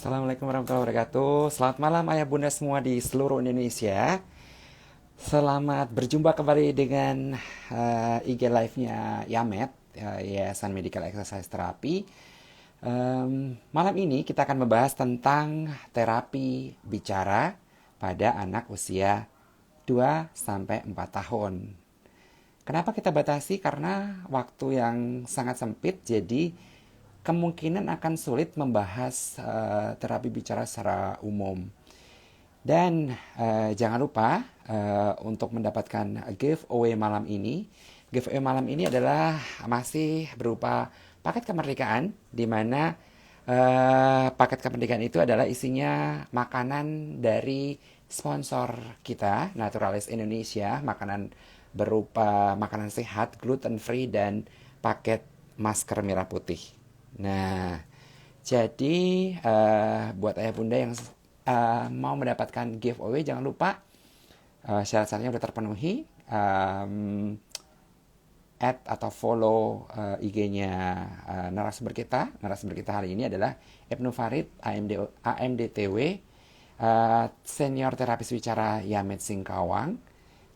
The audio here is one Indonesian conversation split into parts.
Assalamualaikum warahmatullahi wabarakatuh. Selamat malam ayah bunda semua di seluruh Indonesia. Selamat berjumpa kembali dengan IG live-nya Yamet, Yayasan Medical Exercise Therapy. Malam ini kita akan membahas tentang terapi bicara pada anak usia 2 sampai 4 tahun. Kenapa kita batasi? Karena waktu yang sangat sempit, jadi kemungkinan akan sulit membahas terapi bicara secara umum. Dan jangan lupa untuk mendapatkan giveaway malam ini. Giveaway malam ini adalah masih berupa paket kemerdekaan, di mana paket kemerdekaan itu adalah isinya makanan dari sponsor kita, Naturalis Indonesia, makanan berupa makanan sehat, gluten free, dan paket masker merah putih. Nah, jadi buat ayah bunda yang mau mendapatkan giveaway, jangan lupa syarat-syaratnya sudah terpenuhi. Add atau follow IG-nya narasumber kita. Narasumber kita hari ini adalah Ibnu Farid, AMDTW, senior terapis bicara Yamet Singkawang.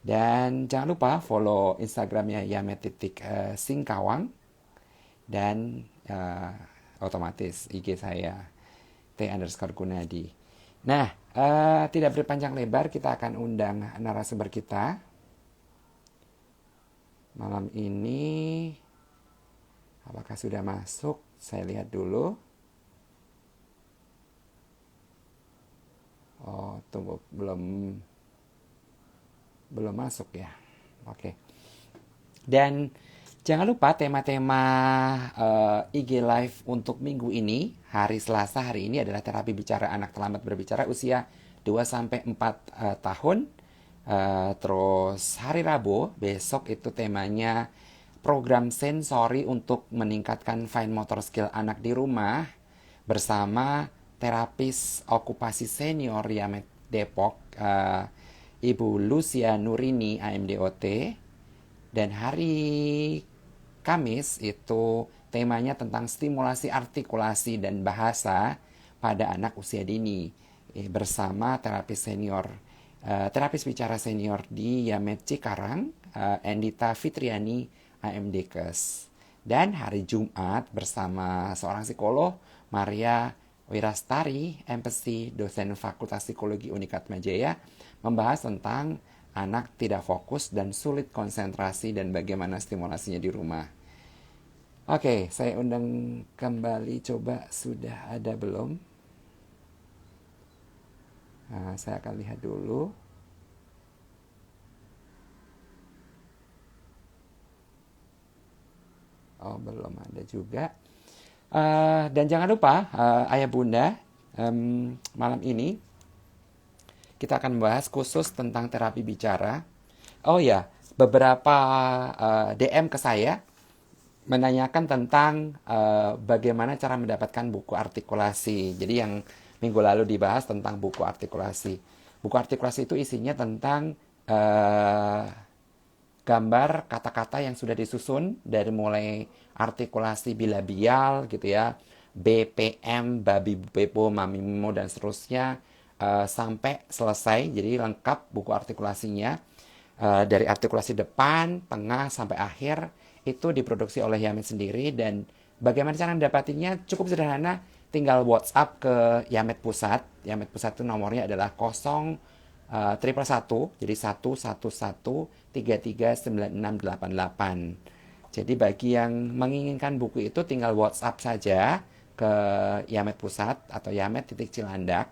Dan jangan lupa follow Instagramnya Yamet.singkawang. Dan otomatis IG saya T_Gunadi. Nah, tidak berpanjang lebar, kita akan undang narasumber kita malam ini. Apakah sudah masuk? Saya lihat dulu. Oh, tunggu, belum masuk ya. Oke. Dan jangan lupa tema-tema IG Live untuk minggu ini, hari Selasa hari ini adalah terapi bicara anak terlambat berbicara usia 2-4 tahun. Terus hari Rabu, besok itu temanya program sensori untuk meningkatkan fine motor skill anak di rumah bersama terapis okupasi senior Yamet Depok, Ibu Lucia Nurini, AMDOT. Dan hari Kamis itu temanya tentang stimulasi artikulasi dan bahasa pada anak usia dini bersama terapis bicara senior di Yamet Cikarang, Endita Fitriani, AMDkes. Dan hari Jumat bersama seorang psikolog, Maria Wirastari, MPC, dosen Fakultas Psikologi Unikat Majaya, membahas tentang anak tidak fokus dan sulit konsentrasi dan bagaimana stimulasinya di rumah. Oke, saya undang kembali, coba sudah ada belum? Nah, saya akan lihat dulu. Oh, belum ada juga. Dan jangan lupa, ayah bunda, malam ini kita akan membahas khusus tentang terapi bicara. Oh ya, beberapa DM ke saya menanyakan tentang bagaimana cara mendapatkan buku artikulasi. Jadi yang minggu lalu dibahas tentang buku artikulasi. Buku artikulasi itu isinya tentang gambar kata-kata yang sudah disusun dari mulai artikulasi bilabial gitu ya, BPM, babi, bepo, mami, mimo, dan seterusnya, sampai selesai. Jadi lengkap buku artikulasinya, dari artikulasi depan, tengah, sampai akhir. Itu diproduksi oleh Yamet sendiri. Dan bagaimana cara mendapatinya? Cukup sederhana, tinggal WhatsApp ke Yamet Pusat. Yamet Pusat itu nomornya adalah 01111, jadi 111 339688. Jadi bagi yang menginginkan buku itu tinggal WhatsApp saja ke Yamet Pusat atau Yamet.Cilandak.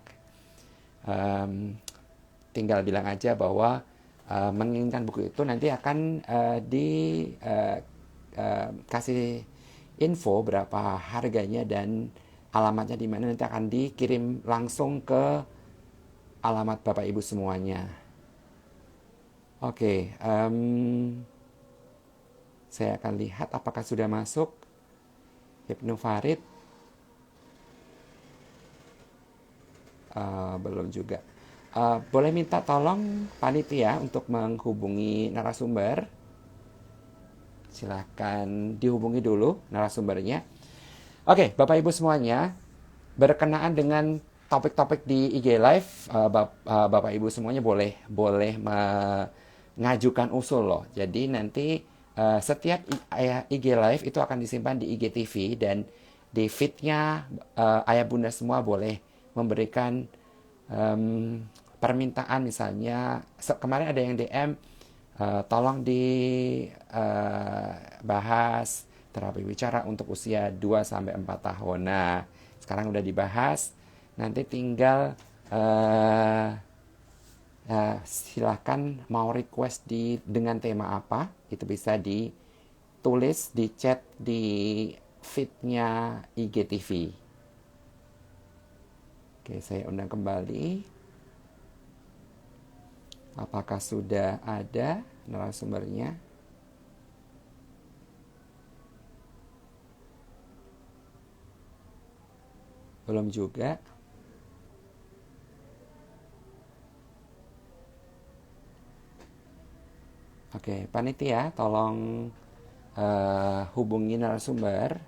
Tinggal bilang aja bahwa menginginkan buku itu, nanti akan dikasih info berapa harganya dan alamatnya di mana. Nanti akan dikirim langsung ke alamat Bapak Ibu semuanya. Oke, saya akan lihat apakah sudah masuk Ibnu Farid. Belum juga. Boleh minta tolong panitia untuk menghubungi narasumber. Silahkan dihubungi dulu narasumbernya. Oke, Bapak Ibu semuanya, berkenaan dengan topik-topik di IG Live, Bapak Ibu semuanya boleh boleh mengajukan usul loh. Jadi nanti setiap IG Live itu akan disimpan di IGTV dan di feednya ayah bunda semua boleh memberikan permintaan misalnya kemarin ada yang DM tolong dibahas terapi bicara untuk usia 2 sampai 4 tahun. Nah, sekarang udah dibahas. Nanti tinggal silahkan mau request dengan tema apa, itu bisa ditulis di chat di feednya IGTV. Oke, saya undang kembali. Apakah sudah ada narasumbernya? Belum juga. Oke, panitia, tolong hubungi narasumber.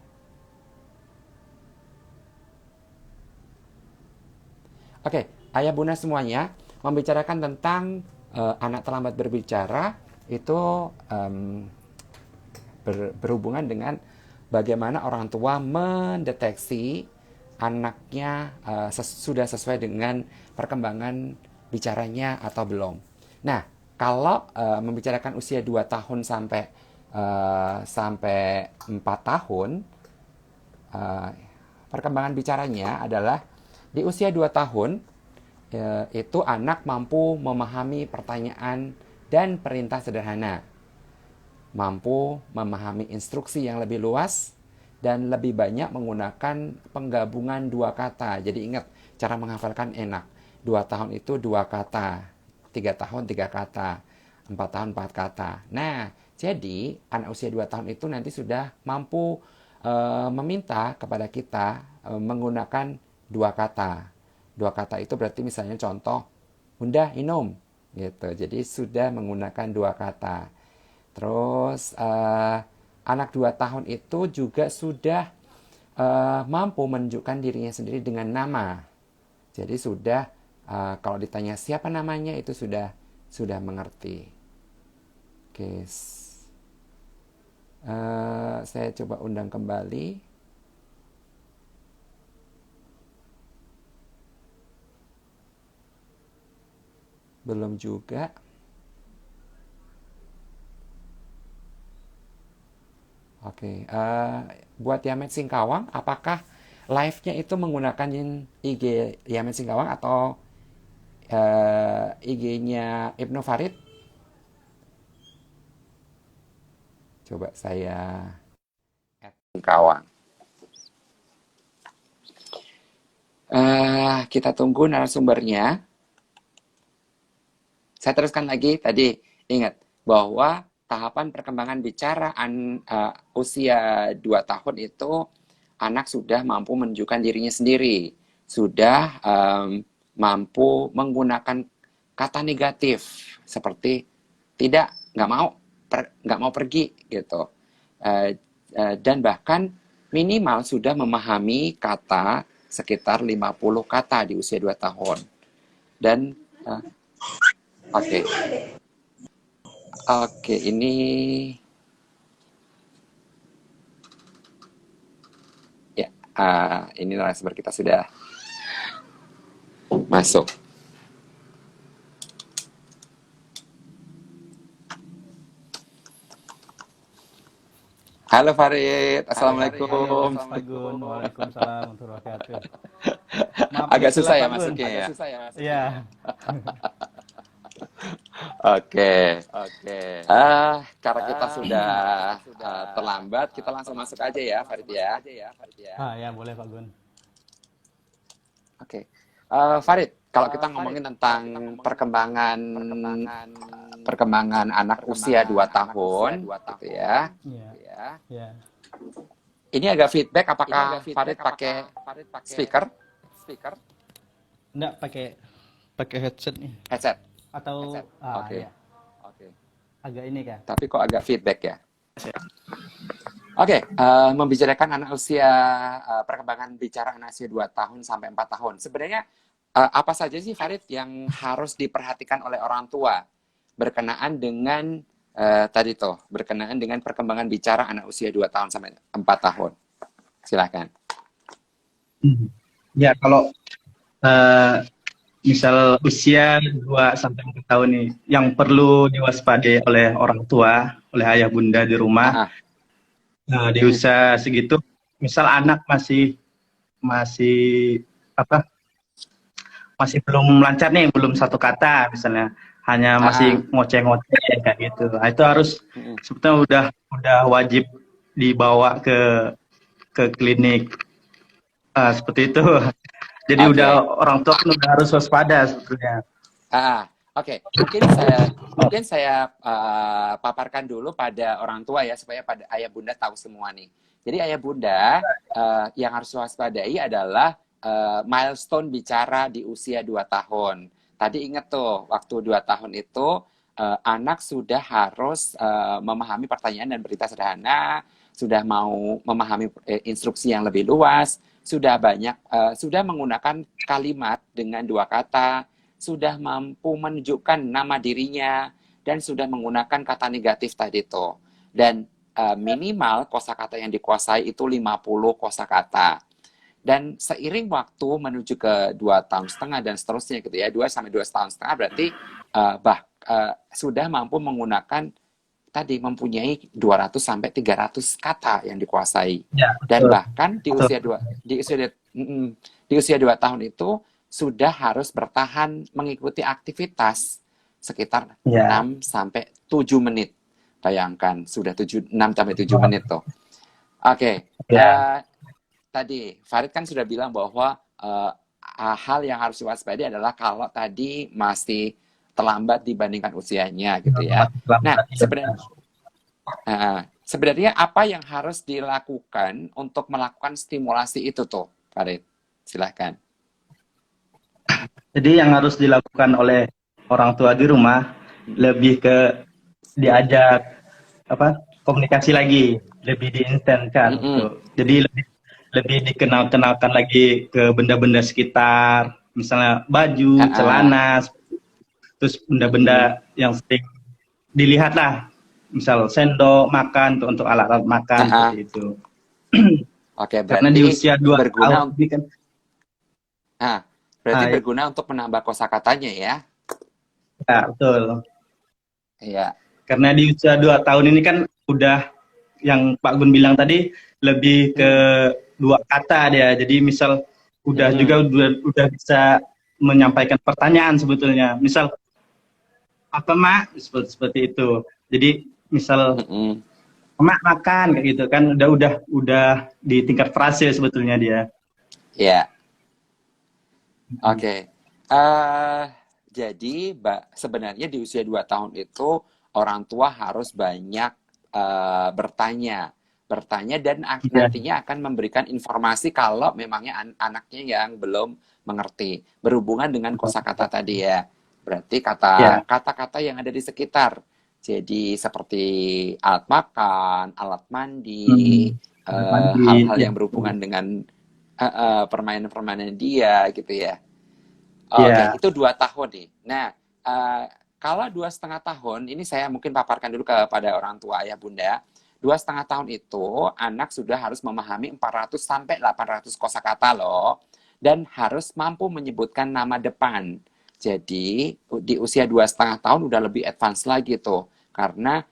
Oke, ayah bunda semuanya membicarakan tentang anak terlambat berbicara itu berhubungan dengan bagaimana orang tua mendeteksi anaknya sudah sesuai dengan perkembangan bicaranya atau belum. Nah, kalau membicarakan usia 2 tahun sampai 4 tahun, perkembangan bicaranya adalah di usia 2 tahun itu anak mampu memahami pertanyaan dan perintah sederhana, mampu memahami instruksi yang lebih luas, dan lebih banyak menggunakan penggabungan dua kata. Jadi ingat, cara menghafalkan enak. 2 tahun itu 2 kata, 3 tahun 3 kata, 4 tahun 4 kata. Nah, jadi anak usia 2 tahun itu nanti sudah mampu meminta kepada kita menggunakan 2 kata. 2 kata itu berarti misalnya contoh, Bunda, minum. Gitu. Jadi sudah menggunakan 2 kata. Terus anak 2 tahun itu juga sudah mampu menunjukkan dirinya sendiri dengan nama. Jadi sudah kalau ditanya siapa namanya itu sudah mengerti. Oke, saya coba undang kembali. Belum juga. Oke, buat Yamet Singkawang, apakah live-nya itu menggunakan IG Yamet Singkawang atau IG-nya Ibnu Farid? Coba saya add Singkawang. Kita tunggu narasumbernya. Saya teruskan lagi tadi, ingat bahwa tahapan perkembangan bicara usia 2 tahun itu anak sudah mampu menunjukkan dirinya sendiri, sudah mampu menggunakan kata negatif seperti tidak, nggak mau pergi gitu, dan bahkan minimal sudah memahami kata sekitar 50 kata di usia 2 tahun. Dan Oke, ini ya, ini narasumber kita sudah masuk. Halo Farid, assalamualaikum. Pak Gun, waalaikumsalam warahmatullahi wabarakatuh. Maaf Agak agak susah telat ya Pak Gun. masuknya ya. Iya. Oke. Karena kita sudah terlambat, kita langsung masuk aja ya, Farid ya. Ya boleh Pak Gun. Oke. Farid, kalau kita ngomongin tentang perkembangan anak usia 2 tahun, gitu ya. Iya. Ini agak feedback, apakah Farid pakai speaker? Enggak pakai headset nih. Headset. Atau Oke. ya. Agak ini kan. Tapi kok agak feedback ya? Oke, membicarakan anak usia perkembangan bicara anak usia 2 tahun sampai 4 tahun. Sebenarnya apa saja sih Farid yang harus diperhatikan oleh orang tua berkenaan dengan tadi tuh, berkenaan dengan perkembangan bicara anak usia 2 tahun sampai 4 tahun. Silakan. Hmm. Ya, kalau eh, misal usia 2 sampai 4 tahun nih, yang perlu diwaspadai oleh orang tua, oleh ayah bunda di Ah, rumah, ah. di Mm-mm. usia segitu, misal anak masih masih apa? Masih belum lancar nih, belum satu kata misalnya, hanya Ah, masih ah. ngoceh-ngoceh kayak gitu. Nah, itu harus Mm-mm. sebetulnya udah wajib dibawa ke klinik. Seperti itu. Jadi udah Oke. orang tua kan udah harus waspada sebetulnya. Oke. Mungkin saya paparkan dulu pada orang tua ya supaya pada ayah bunda tahu semua nih. Jadi ayah bunda yang harus waspadai adalah milestone bicara di usia 2 tahun. Tadi ingat tuh waktu 2 tahun itu anak sudah harus memahami pertanyaan dan berita sederhana, sudah mau memahami instruksi yang lebih luas, sudah menggunakan kalimat dengan 2 kata, sudah mampu menunjukkan nama dirinya, dan sudah menggunakan kata negatif tadi itu. Dan minimal kosakata yang dikuasai itu 50 kosakata. Dan seiring waktu menuju ke 2 tahun setengah dan seterusnya gitu ya, 2 sampai 2 tahun setengah berarti sudah mampu menggunakan tadi mempunyai 200 sampai 300 kata yang dikuasai. Ya, Dan betul. bahkan di Betul. usia 2 di usia 2 tahun itu sudah harus bertahan mengikuti aktivitas sekitar Ya. 6 sampai 7 menit. Bayangkan sudah 6 sampai 7 menit tuh. Oke, Ya. tadi Farid kan sudah bilang bahwa hal yang harus diwaspadai adalah kalau tadi masih terlambat dibandingkan usianya gitu ya. Nah, sebenarnya apa yang harus dilakukan untuk melakukan stimulasi itu tuh, Farid? Silahkan. Jadi yang harus dilakukan oleh orang tua di rumah lebih ke diajak komunikasi lagi, lebih diintensikan Mm-mm. gitu. Jadi lebih dikenalkan lagi ke benda-benda sekitar, misalnya baju, Ha-ha. celana, terus Mm-mm. benda-benda yang sering dilihat lah, misal sendok makan untuk alat-alat makan Ha-ha. seperti itu. Oke, Karena di berarti usia 2 berguna tahun ini kan, ah, berarti ya, berguna untuk menambah kosakatanya ya. betul. Iya. Karena di usia 2 tahun ini kan udah yang Pak Gun bilang tadi lebih ke Mm-mm. 2 kata dia. Jadi misal Mm-mm. udah bisa menyampaikan pertanyaan sebetulnya. Misal apa mak seperti itu. Jadi misal Mm-mm. mak makan kayak gitu kan udah di tingkat frase sebetulnya dia. Iya. Oke. eh jadi sebenarnya di usia 2 tahun itu orang tua harus banyak bertanya. Bertanya dan Iya. nantinya akan memberikan informasi kalau memangnya anaknya yang belum mengerti. Berhubungan dengan kosakata tadi ya. Berarti Ya. kata-kata yang ada di sekitar. Jadi seperti alat makan, alat mandi, Mandi hal-hal ya. yang berhubungan dengan permainan-permainan dia gitu ya. Oke, Ya. itu 2 tahun nih. Nah, kalau 2,5 tahun, ini saya mungkin paparkan dulu kepada orang tua ayah bunda. 2,5 tahun itu anak sudah harus memahami 400 sampai 800 kosakata loh, dan harus mampu menyebutkan nama depan. Jadi di usia 2,5 tahun udah lebih advance lagi tuh, karena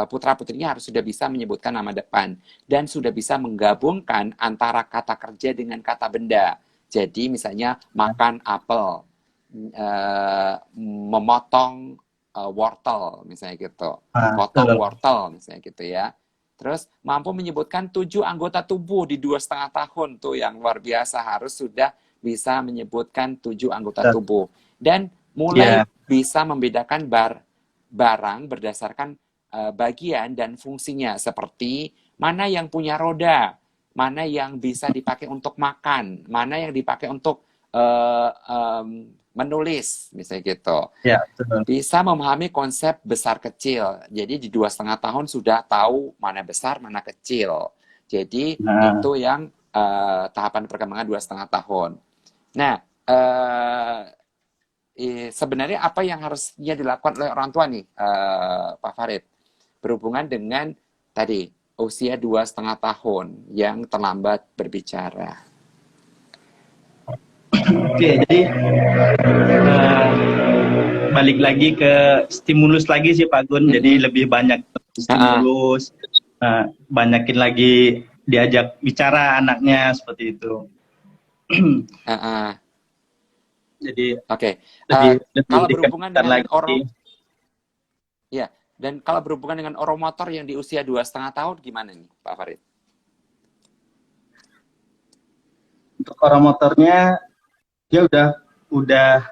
putra putrinya harus sudah bisa menyebutkan nama depan dan sudah bisa menggabungkan antara kata kerja dengan kata benda. Jadi misalnya makan apel, memotong wortel misalnya gitu, potong Betul. wortel misalnya gitu ya. Terus mampu menyebutkan 7 anggota tubuh di 2,5 tahun tuh yang luar biasa, harus sudah bisa menyebutkan 7 anggota tubuh dan mulai Ya. bisa membedakan barang berdasarkan bagian dan fungsinya, seperti mana yang punya roda, mana yang bisa dipakai untuk makan, mana yang dipakai untuk menulis, misalnya gitu. Ya, betul. Bisa memahami konsep besar kecil. Jadi di 2,5 tahun sudah tahu mana besar, mana kecil. Jadi Nah, itu yang tahapan perkembangan 2,5 tahun. Nah, eh, sebenarnya apa yang harusnya dilakukan oleh orang tua nih, Pak Farid, berhubungan dengan tadi usia 2,5 tahun yang terlambat berbicara. oke, jadi balik lagi ke stimulus lagi sih Pak Gun. Jadi Mm-mm. lebih banyak Ah, stimulus, banyakin lagi diajak bicara anaknya seperti itu. ah, ah. Jadi Oke. lebih Eh, lebih kalau berhubungan dikembangkan dengan lagi. ya, dan kalau berhubungan dengan oromotor yang di usia 2,5 tahun gimana nih, Pak Farid? Untuk orang motornya dia udah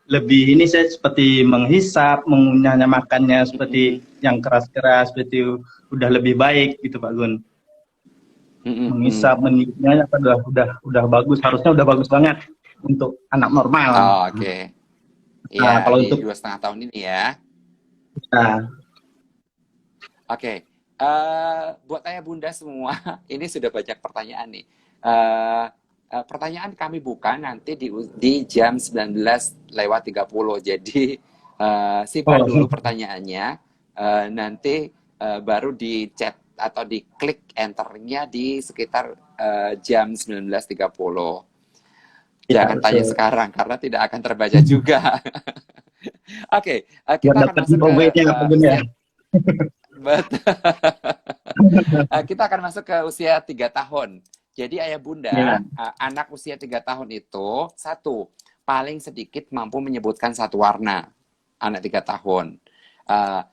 lebih ini saya seperti menghisap, mengunyahnya makannya seperti Mm-mm. yang keras-keras seperti udah lebih baik gitu Pak Gun. Mm-mm. Mm. Menghisap, meniupnya udah bagus, harusnya udah bagus banget untuk anak normal. Oh, oke. Nah, Ya, kalau di untuk 2,5 tahun ini ya. nah, Oke. Buat ayah bunda semua, ini sudah banyak pertanyaan nih. Eh, pertanyaan kami buka nanti di jam 19:30. Jadi simpan oh, dulu pertanyaannya. Nanti baru di chat atau di klik enternya di sekitar jam 19:30. ya Jangan tanya betul. sekarang karena tidak akan terbaca juga. Oke, Biar kita akan dapat masuk ke giveaway-nya Pak Gun ya. usia kita akan masuk ke usia 3 tahun. Jadi ayah Ya, bunda, anak usia 3 tahun itu satu paling sedikit mampu menyebutkan satu warna. Anak 3 tahun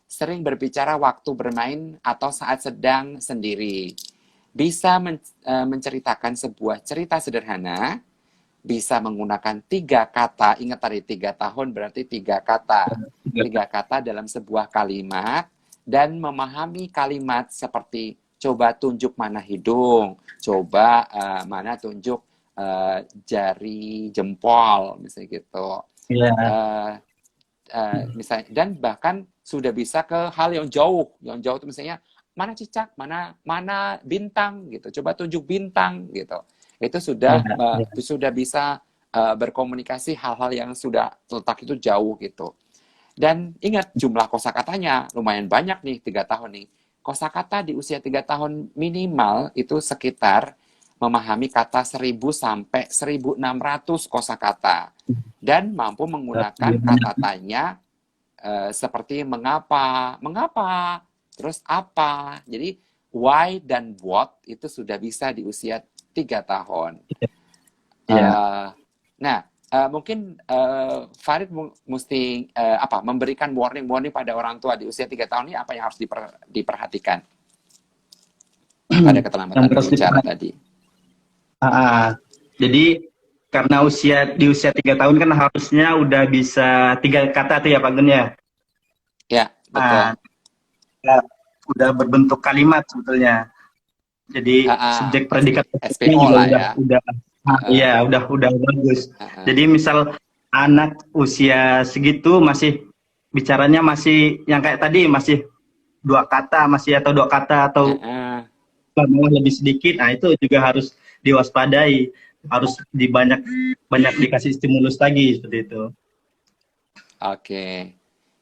sering berbicara waktu bermain atau saat sedang sendiri. Bisa menceritakan sebuah cerita sederhana. Bisa menggunakan 3 kata. Ingat tadi 3 tahun berarti 3 kata. ya. 3 kata dalam sebuah kalimat dan memahami kalimat seperti coba tunjuk mana hidung, coba mana tunjuk jari jempol, misalnya gitu. Ya, Uh, misalnya dan bahkan sudah bisa ke hal yang jauh itu misalnya mana cicak, mana bintang gitu, coba tunjuk bintang gitu. Itu ya, ya. sudah bisa berkomunikasi hal-hal yang sudah letak itu jauh gitu. Dan ingat jumlah kosakatanya lumayan banyak nih 3 tahun nih. Kosakata di usia 3 tahun minimal itu sekitar memahami kata 1.000 sampai 1.600 kosakata dan mampu menggunakan Lebih banyak. kata tanya seperti mengapa, mengapa, terus apa. Jadi why dan what itu sudah bisa di usia 3 tahun. Ya. Uh, nah, mungkin Farid mesti memberikan warning-warning pada orang tua di usia 3 tahun ini apa yang harus diperhatikan pada Yang keterlambatan harus berbicara diperhatikan. tadi. Jadi karena di usia 3 tahun kan harusnya udah bisa 3 kata tuh ya Pak Gun ya. Ya, Ah, betul. ya, udah berbentuk kalimat sebetulnya. Jadi subjek predikat objeknya SPO juga lah udah ya. udah iya udah bagus. Jadi misal anak usia segitu masih bicaranya masih yang kayak tadi masih 2 kata masih atau 2 kata atau malah lebih sedikit, nah itu juga harus diwaspadai, harus banyak banyak dikasih stimulus lagi seperti itu. Oke.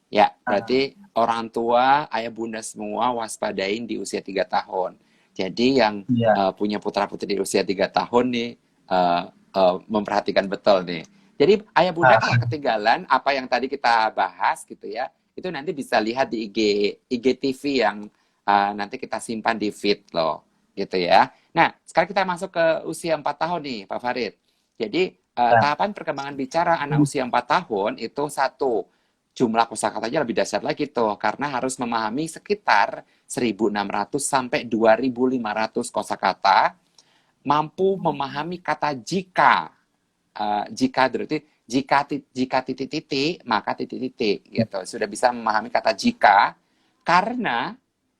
Ya, berarti orang tua, ayah bunda semua waspadain di usia 3 tahun. Jadi yang Iya. punya putra-putri di usia 3 tahun nih, memperhatikan betul nih. Jadi ayah bunda kalau ketinggalan apa yang tadi kita bahas gitu ya, itu nanti bisa lihat di IGTV yang nanti kita simpan di feed loh, gitu ya. Nah, sekarang kita masuk ke usia 4 tahun nih, Pak Farid. Jadi tahapan perkembangan bicara anak usia 4 tahun itu satu, jumlah kosakatanya lebih dahsyat lagi tuh karena harus memahami sekitar 1.600 sampai 2.500 kosakata, mampu memahami kata jika. Jika berarti jika titik-titik maka titik-titik gitu. Sudah bisa memahami kata jika, karena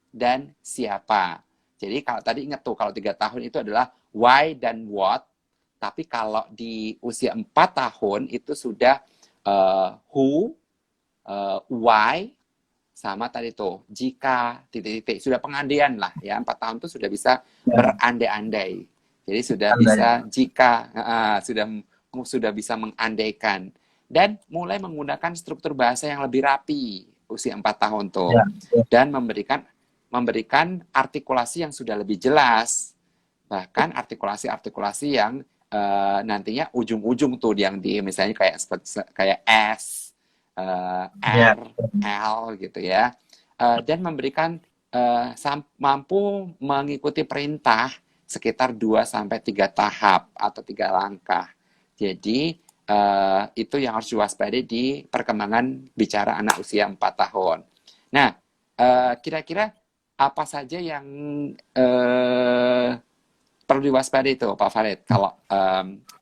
dan siapa. Jadi kalau tadi ingat tuh kalau 3 tahun itu adalah why dan what, Tapi kalau di usia 4 tahun itu sudah who, why, sama tadi tuh jika titik-titik, sudah pengandaian lah ya. 4 tahun tuh sudah bisa Ya, berandai-andai. Jadi sudah andai. bisa jika sudah bisa mengandaikan dan mulai menggunakan struktur bahasa yang lebih rapi usia 4 tahun tuh, Ya, ya, dan memberikan artikulasi yang sudah lebih jelas, bahkan artikulasi-artikulasi yang nantinya ujung-ujung tuh yang di misalnya kayak S, ya. R, L gitu ya. Dan memberikan mampu mengikuti perintah sekitar 2 sampai 3 tahap atau 3 langkah. Jadi itu yang harus diwaspadai di perkembangan bicara anak usia 4 tahun. Nah, kira-kira apa saja yang perlu diwaspadai itu Pak Farid kalau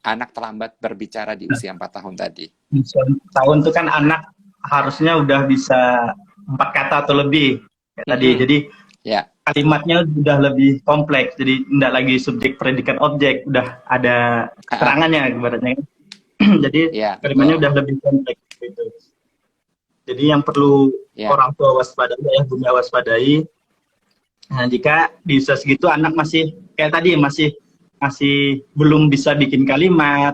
anak terlambat berbicara di usia 4 tahun tadi? Usia tahun itu kan anak harusnya udah bisa 4 kata atau lebih kayak tadi. Jadi Ya, kalimatnya udah lebih kompleks. Jadi tidak lagi subjek, predikat, objek, udah ada keterangannya ibaratnya. Jadi ya kalimatnya betul. udah lebih kompleks gitu. Jadi yang perlu Ya, orang tua waspadai, ya bunda waspadai. Nah, jika di usia segitu anak masih kayak tadi masih belum bisa bikin kalimat,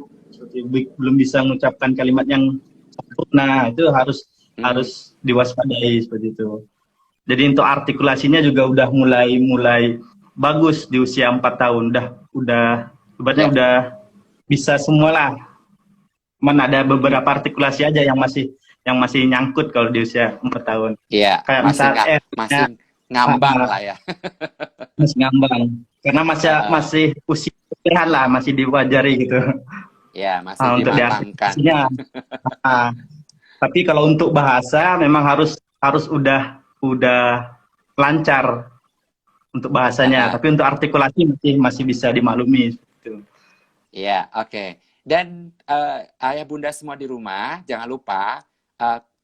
belum bisa mengucapkan kalimat yang sempurna, itu harus mm, harus diwaspadai seperti itu. Jadi untuk artikulasinya juga udah mulai bagus di usia 4 tahun, udah ibaratnya ya, udah bisa semualah. Cuman ada beberapa artikulasi aja yang masih nyangkut kalau di usia 4 tahun. ya Kayak masih misal nggak R-nya masih ngambang lah ya. masih ngambang. Karena masih Uh, masih usia peralihan lah, masih diwajari gitu. ya masih Untuk dimatangkan. diartikulasinya. Nah, tapi kalau untuk bahasa memang harus udah lancar untuk bahasanya. Tapi untuk artikulasi masih bisa dimaklumi. Gitu. Ya, oke. Dan ayah bunda semua di rumah, jangan lupa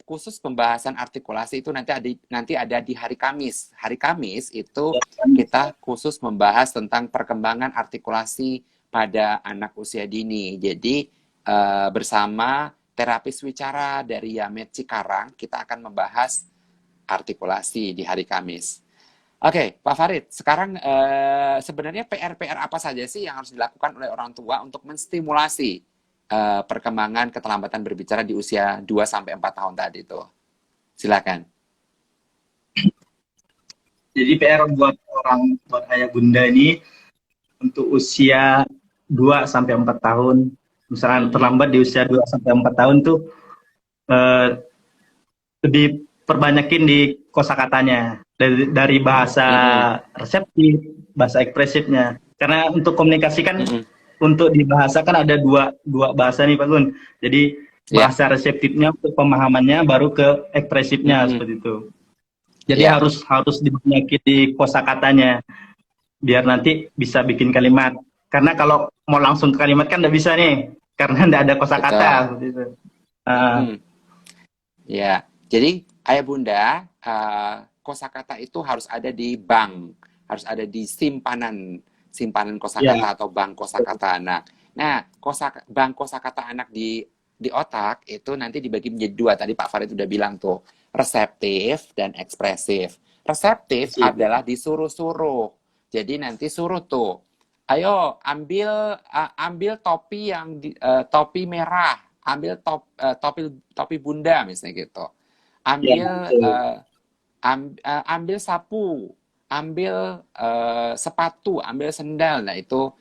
khusus pembahasan artikulasi itu nanti ada di hari Kamis. Hari Kamis itu kita khusus membahas tentang perkembangan artikulasi pada anak usia dini. Jadi bersama terapis wicara dari Yamed Cikarang, kita akan membahas artikulasi di hari Kamis. Oke, Pak Farid, sekarang sebenarnya PR-PR apa saja sih yang harus dilakukan oleh orang tua untuk menstimulasi perkembangan keterlambatan berbicara di usia 2 sampai 4 tahun tadi itu? Silakan. Jadi PR buat ayah bunda ini untuk usia 2 sampai 4 tahun, misalnya terlambat di usia 2 sampai 4 tahun tuh lebih perbanyakin di kosakatanya dari bahasa Mm-mm. reseptif, bahasa ekspresifnya. Karena untuk komunikasi kan Mm-mm. untuk di bahasa kan ada dua bahasa nih Pak Gun. Jadi Ya. bahasa reseptifnya untuk pemahamannya baru ke ekspresifnya Mm-mm. seperti itu. Jadi Ya, harus dibanyakin di kosakatanya biar nanti bisa bikin kalimat. Karena kalau mau langsung ke kalimat kan nggak bisa nih, karena nggak ada kosakata betul. seperti itu. Uh, Mm-mm. Ya, jadi ayah bunda, kosakata itu harus ada di bank, harus ada di simpanan ya, kosakata atau bank kosakata anak. Nah, bank kosakata anak di otak itu nanti dibagi menjadi 2. Tadi Pak Farid udah bilang tuh, reseptif dan ekspresif. Reseptif adalah disuruh-suruh. Jadi nanti suruh tuh, ayo ambil topi topi merah, ambil topi bunda misalnya gitu, ya, ambil betul. ambil sapu, ambil sepatu, ambil sendal. Nah itu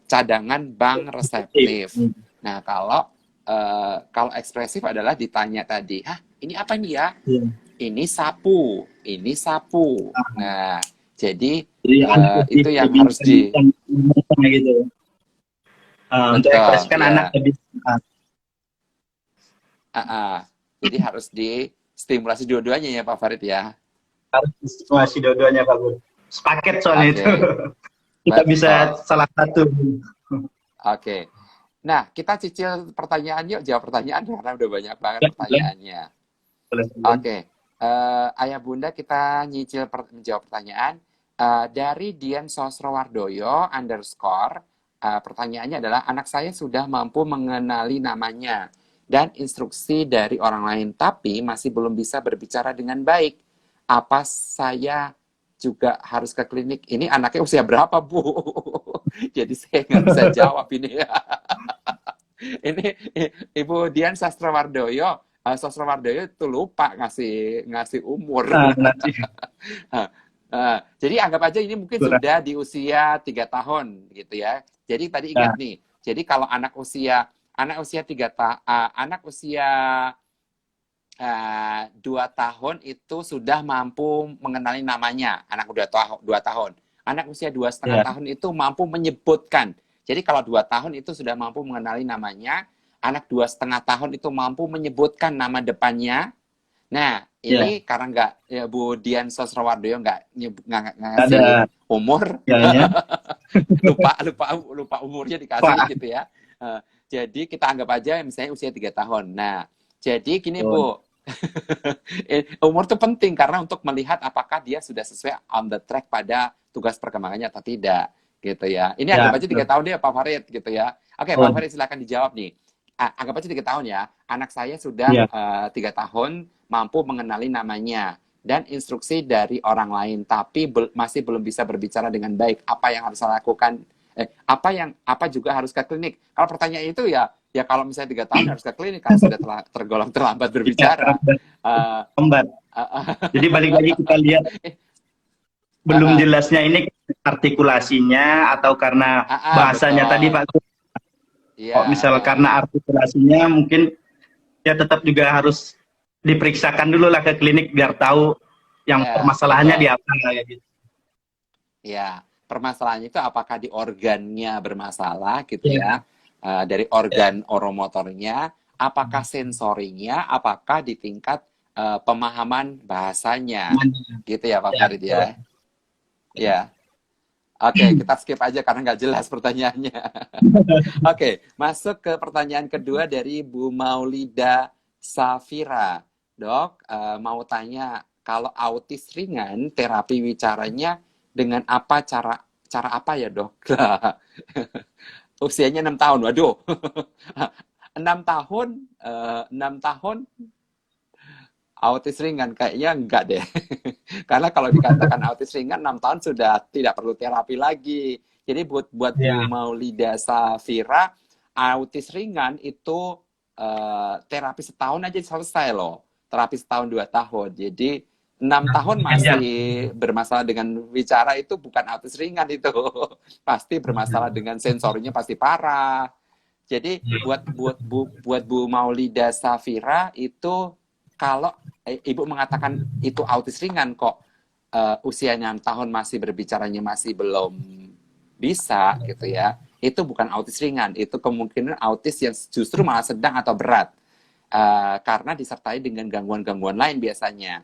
cadangan bank reseptif. Nah kalau ekspresif adalah ditanya tadi, hah ini apa nih ya? Ya. Ini sapu, ini sapu. Nah jadi Jadi anak itu yang lebih harus ngomong gitu. Untuk ekspresi betul kan anak ya. lebih Jadi harus distimulasi dua-duanya ya Pak Farid ya. harus situasi dua-duanya Pak Gun. Sepaket soalnya itu. Oke, Kita bisa betul. salah satu. Oke. Nah, kita cicil pertanyaan yuk, jawab pertanyaan karena udah banyak banget Ya, boleh. pertanyaannya. Boleh. Oke. Ayah Bunda kita menjawab pertanyaan dari Dian Sosrowardoyo _ pertanyaannya adalah anak saya sudah mampu mengenali namanya dan instruksi dari orang lain, tapi masih belum bisa berbicara dengan baik. Apa saya juga harus ke klinik? Ini anaknya usia berapa, Bu? Jadi saya nggak bisa jawab ini. Ini Ibu Dian Sastrowardoyo. Sastrowardoyo itu lupa ngasih umur. Nanti Jadi anggap aja ini mungkin kurang. sudah di usia 3 tahun gitu ya. Jadi tadi ingat Nah, nih. Jadi kalau anak usia 2 tahun itu sudah mampu mengenali namanya. Anak udah 2 tahun. Anak usia 2,5 ya, tahun itu mampu menyebutkan. Jadi kalau 2 tahun itu sudah mampu mengenali namanya. Anak 2,5 tahun itu mampu menyebutkan nama depannya. Nah, ya, ini karena nggak ya, Bu Dian Sosrowardoyo nggak ngasih ada umur, ya, lupa umurnya dikasih Pak. gitu ya. Jadi kita anggap aja misalnya usia 3 tahun. Nah, jadi gini Betul. Bu, umur itu penting karena untuk melihat apakah dia sudah sesuai on the track pada tugas perkembangannya atau tidak, gitu ya. Ini Ya, anggap aja 3 betul. tahun deh Pak Farid, gitu ya. Oke, Pak Oh, Farid silakan dijawab nih. Anggap aja 3 tahun ya. Anak saya sudah ya, 3 tahun mampu mengenali namanya dan instruksi dari orang lain, tapi masih belum bisa berbicara dengan baik. Apa yang harus saya lakukan? Apa juga harus ke klinik? Kalau pertanyaan itu ya kalau misalnya 3 tahun harus ke klinik karena sudah tergolong terlambat ya, karena berbicara. sudah Uh, lambat. uh, Jadi balik lagi kita lihat belum uh, jelasnya ini artikulasinya atau karena bahasanya tadi betul. Pak. Iya, Kok misal karena artikulasinya mungkin ya tetap juga harus diperiksakan dulu lah ke klinik biar tahu yang ya, permasalahannya di betul. apa kayak gitu. Ya, permasalahannya itu apakah di organnya bermasalah gitu Ya, ya, dari organ oromotornya, apakah sensorinya, apakah di tingkat pemahaman bahasanya, gitu ya Pak ya, Farid ya. Ya, oke, kita skip aja karena nggak jelas pertanyaannya. Oke, masuk ke pertanyaan kedua dari Bu Maulida Safira. Dok, mau tanya, kalau autis ringan, terapi bicaranya dengan apa cara apa ya dok? Usianya 6 tahun, waduh. 6 tahun, 6 tahun autis ringan kayaknya enggak deh. Karena kalau dikatakan autis ringan 6 tahun sudah tidak perlu terapi lagi. Jadi buat Bu ya, Maulida Safira, autis ringan itu terapi setahun aja selesai loh. Terapi setahun 2 tahun. Jadi 6 tahun ya, masih bermasalah dengan bicara itu bukan autis ringan itu. Pasti bermasalah dengan sensorinya pasti parah. Jadi buat Bu Maulida Safira itu kalau Ibu mengatakan itu autis ringan kok usianya 6 tahun masih berbicaranya masih belum bisa gitu ya. Itu bukan autis ringan, itu kemungkinan autis yang justru malah sedang atau berat. Karena disertai dengan gangguan-gangguan lain biasanya.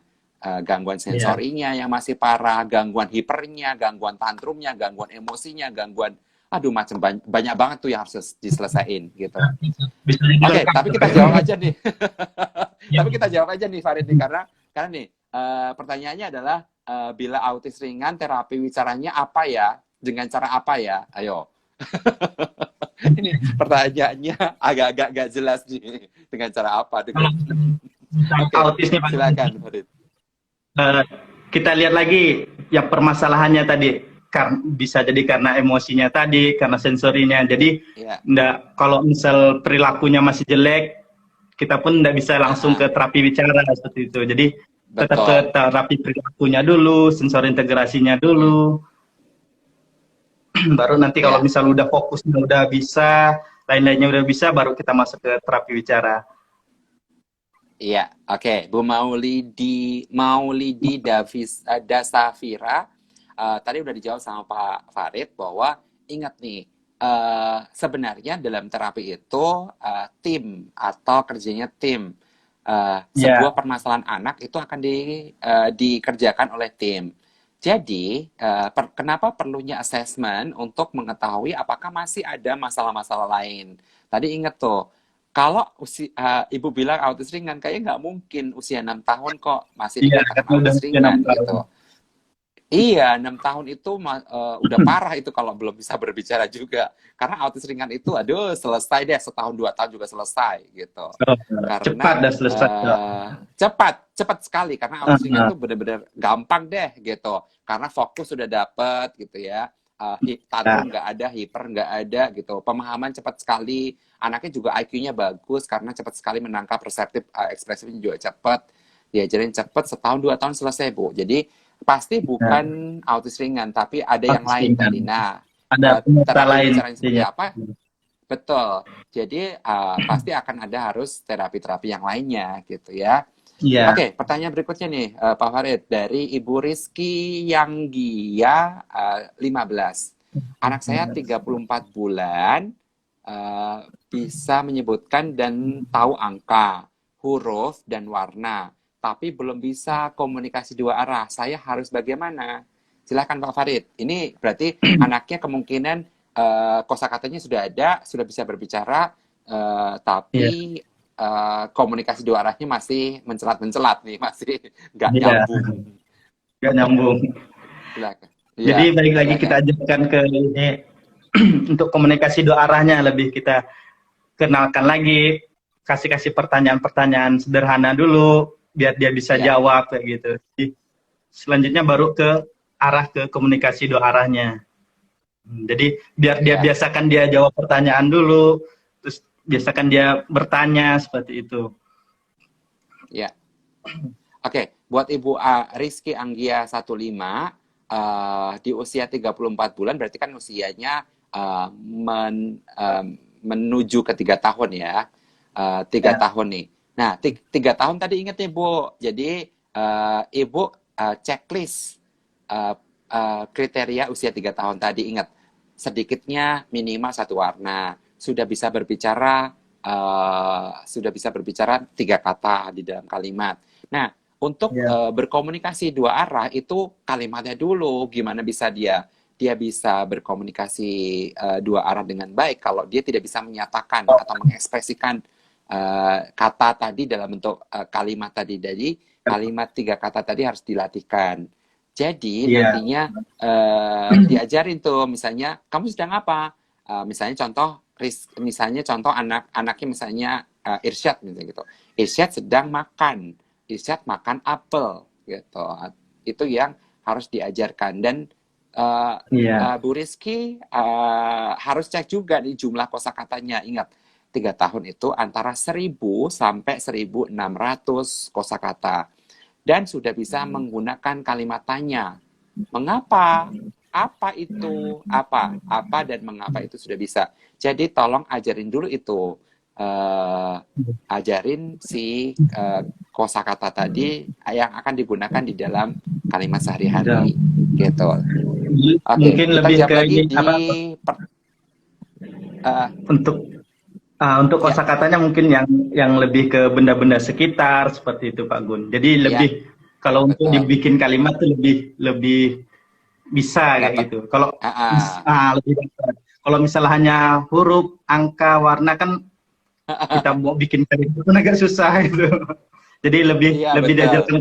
Gangguan ya. sensorinya yang masih parah, gangguan hipernya, gangguan tantrumnya, gangguan emosinya, gangguan macam banyak banget tuh yang harus diselesaikan gitu. Bisa jadi Oke, lengkap. tapi kita jawab aja nih. Ya, Tapi kita jawab aja nih Farid nih karena nih pertanyaannya adalah bila autis ringan terapi bicaranya apa ya? Dengan cara apa ya? Ayo. Ini pertanyaannya agak-agak gak jelas nih. Dengan cara apa? kalau Oke, autis nih Pak, silakan Farid. eh, kita lihat lagi yang permasalahannya tadi. Bisa jadi karena emosinya tadi, karena sensorinya. Jadi Ya. kalau misal perilakunya masih jelek, kita pun nggak bisa langsung ke terapi bicara seperti itu. Jadi tetap ke Betul. terapi perilakunya dulu, sensor integrasinya dulu, baru nanti kalau Ya. misal udah fokusnya udah bisa, lain-lainnya udah bisa, baru kita masuk ke terapi bicara. Iya, oke. Bu Maulidi Dasafira, tadi udah dijawab sama Pak Farid bahwa ingat nih, sebenarnya dalam terapi itu tim atau kerjanya tim. Ya, Sebuah permasalahan anak itu akan dikerjakan oleh tim. Jadi, kenapa perlunya assessment untuk mengetahui apakah masih ada masalah-masalah lain? Tadi ingat tuh, kalau Ibu bilang autis ringan, kayaknya nggak mungkin usia 6 tahun kok masih iya, dikatakan karena udah autis usia 6 ringan tahun. gitu. Iya, 6 tahun itu udah parah itu kalau belum bisa berbicara juga. Karena autis ringan itu, aduh, selesai deh, setahun 2 tahun juga selesai gitu. Oh, cepat Karena dah selesai. cepat sekali. Karena Ah, autis ringan ah, itu bener-bener gampang deh gitu. Karena fokus sudah dapet gitu ya. ya, Tantrum nggak ada, hiper nggak ada gitu. Pemahaman cepat sekali. Anaknya juga IQ-nya bagus karena cepat sekali menangkap perseptif, ekspresifnya juga cepat. Diajarin cepat, setahun 2 tahun selesai Bu. Jadi pasti ya. bukan autis ringan, tapi ada yang Autis lain ringan. tadi. Nah, Ada penyerta terapi lain bicaranya seperti intinya. apa? Betul. Jadi pasti akan ada harus terapi-terapi yang lainnya gitu ya. Iya. Oke, pertanyaan berikutnya nih Pak Farid dari Ibu Rizky Yanggia 15. Anak saya 34 bulan eh, bisa menyebutkan dan tahu angka, huruf dan warna, tapi belum bisa komunikasi dua arah. Saya harus bagaimana? Silahkan Pak Farid. Ini berarti anaknya kemungkinan kosakatanya sudah ada, sudah bisa berbicara, Iya. tapi komunikasi dua arahnya masih mencelat-mencelat nih, masih nggak Iya. nyambung. Nggak nyambung. Silakan. Jadi Iya, balik lagi silakan. kita ajarkan ke ini untuk komunikasi dua arahnya lebih kita kenalkan lagi, kasih pertanyaan-pertanyaan sederhana dulu biar dia bisa Iya, jawab kayak gitu. Jadi, selanjutnya baru ke arah ke komunikasi dua arahnya. Jadi biar dia iya, biasakan dia jawab pertanyaan dulu, terus biasakan dia bertanya seperti itu. iya. Oke, buat Ibu Rizky Anggia 15 di usia 34 bulan berarti kan usianya menuju ke 3 tahun ya. 3 tahun nih. Nah, 3 tahun tadi ingat nih Bu. Jadi Ibu checklist eh, kriteria usia 3 tahun tadi ingat. Sedikitnya minimal satu warna. Sudah bisa berbicara 3 kata di dalam kalimat. Nah, untuk Ya. berkomunikasi dua arah itu kalimatnya dulu gimana bisa dia bisa berkomunikasi dua arah dengan baik kalau dia tidak bisa menyatakan atau mengekspresikan kata tadi dalam bentuk kalimat tadi. Jadi kalimat 3 kata tadi harus dilatihkan. Jadi Iya. nantinya diajarin tuh misalnya kamu sedang apa? Misalnya contoh anak-anaknya misalnya Irsyad misalnya gitu. Irsyad sedang makan. Irsyad makan apel gitu. Itu yang harus diajarkan dan Iya. Bu Rizky harus cek juga nih jumlah kosakatanya. Ingat, 3 tahun itu antara 1.000 sampai 1.600 kosakata dan sudah bisa menggunakan kalimat tanya. Mengapa? Apa itu? Apa dan mengapa itu sudah bisa. Jadi tolong ajarin dulu itu. Ajarin si kosakata tadi yang akan digunakan di dalam kalimat Udah. sehari-hari. Gitu. Oke, Mungkin kita lebih jawab ke lagi ini di apa eh, untuk ya, kosakatanya mungkin yang lebih ke benda-benda sekitar seperti itu Pak Gun. Jadi ya, lebih kalau untuk betul. dibikin kalimat tuh lebih lebih bisa kayak Dapat. gitu. Kalau Ah, ah. lebih dapat. Kalau misalnya hanya huruf, angka, warna kan kita mau bikin kalimat itu agak susah gitu. Jadi lebih Iya, lebih betul. diajarkan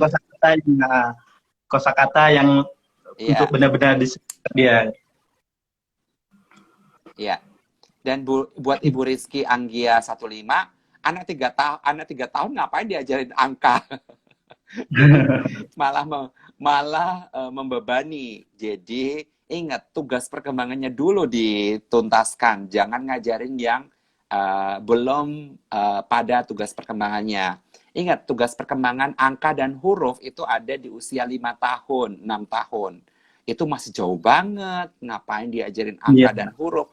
kosakata yang untuk Iya, benar-benar di sekitar dia. iya. Dan buat Ibu Rizky Anggia 15, anak 3 tahun ngapain diajarin angka? Jadi malah membebani. Jadi ingat tugas perkembangannya dulu dituntaskan. Jangan ngajarin yang belum pada tugas perkembangannya. Ingat tugas perkembangan angka dan huruf itu ada di usia 5 tahun, 6 tahun. Itu masih jauh banget. Ngapain diajarin Iya, angka dan huruf?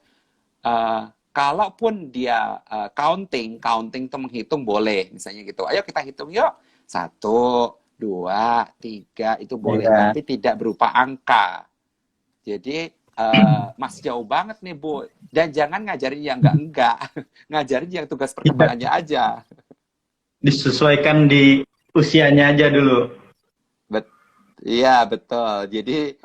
Kalaupun dia counting itu menghitung boleh, misalnya gitu. Ayo kita hitung yuk. 1, 2, 3 itu boleh, iya, tapi tidak berupa angka. Jadi masih jauh banget nih Bu. Dan jangan ngajarin yang enggak-enggak. Ngajarin yang tugas iya. perkembangannya aja. Disesuaikan di usianya aja dulu. Bet Iya, betul. Jadi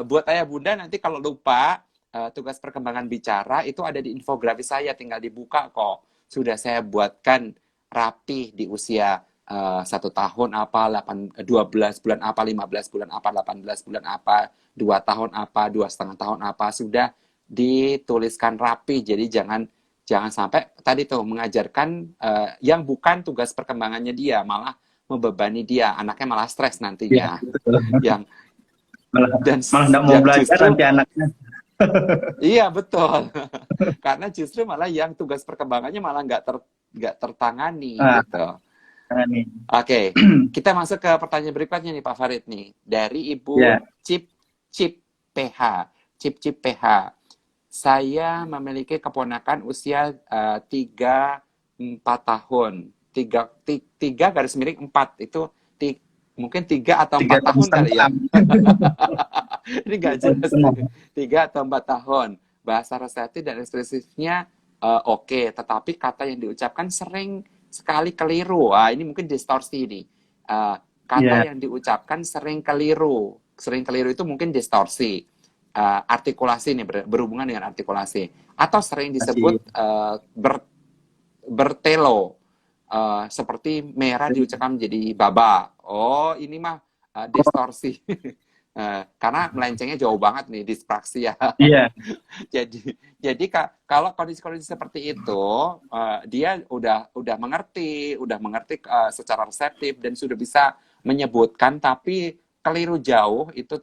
buat ayah bunda nanti kalau lupa tugas perkembangan bicara itu ada di infografis saya, tinggal dibuka kok. Sudah saya buatkan rapih di usia 1 tahun apa, 12 bulan apa, 15 bulan apa, 18 bulan apa, 2 tahun apa, 2,5 tahun apa, sudah dituliskan rapi. Jadi jangan jangan sampai tadi tuh mengajarkan yang bukan tugas perkembangannya dia, malah membebani dia, anaknya malah stres Iya, nantinya. betul. Yang Malah dan malah nggak mau yang belajar justru nanti anaknya. iya betul, karena justru malah yang tugas perkembangannya malah nggak tertangani Ah, gitu. nih. Oke, kita masuk ke pertanyaan berikutnya nih Pak Farid nih. Dari Ibu Ya, Cip Cip PH. Cip Cip PH. Saya memiliki keponakan usia 3-4 tahun. 3 garis miring 4 itu mungkin 3 atau tiga 4 tahun tahun kali ya. setengah. Ini Tiga nggak tahun jelas setengah. nih. 3 atau 4 tahun. Bahasa reseptif dan ekspresifnya oke, tetapi kata yang diucapkan sering sekali keliru. Ini mungkin distorsi nih. Kata Iya, yang diucapkan sering keliru. Sering keliru itu mungkin distorsi. Artikulasi nih berhubungan dengan artikulasi. Atau sering disebut masih. bertelo. Seperti merah diucapkan menjadi baba. Oh, ini mah distorsi. Karena melencengnya jauh banget nih, dispraksia. Iya, Jadi kalau kondisi-kondisi seperti itu, dia udah mengerti secara reseptif dan sudah bisa menyebutkan, tapi keliru jauh itu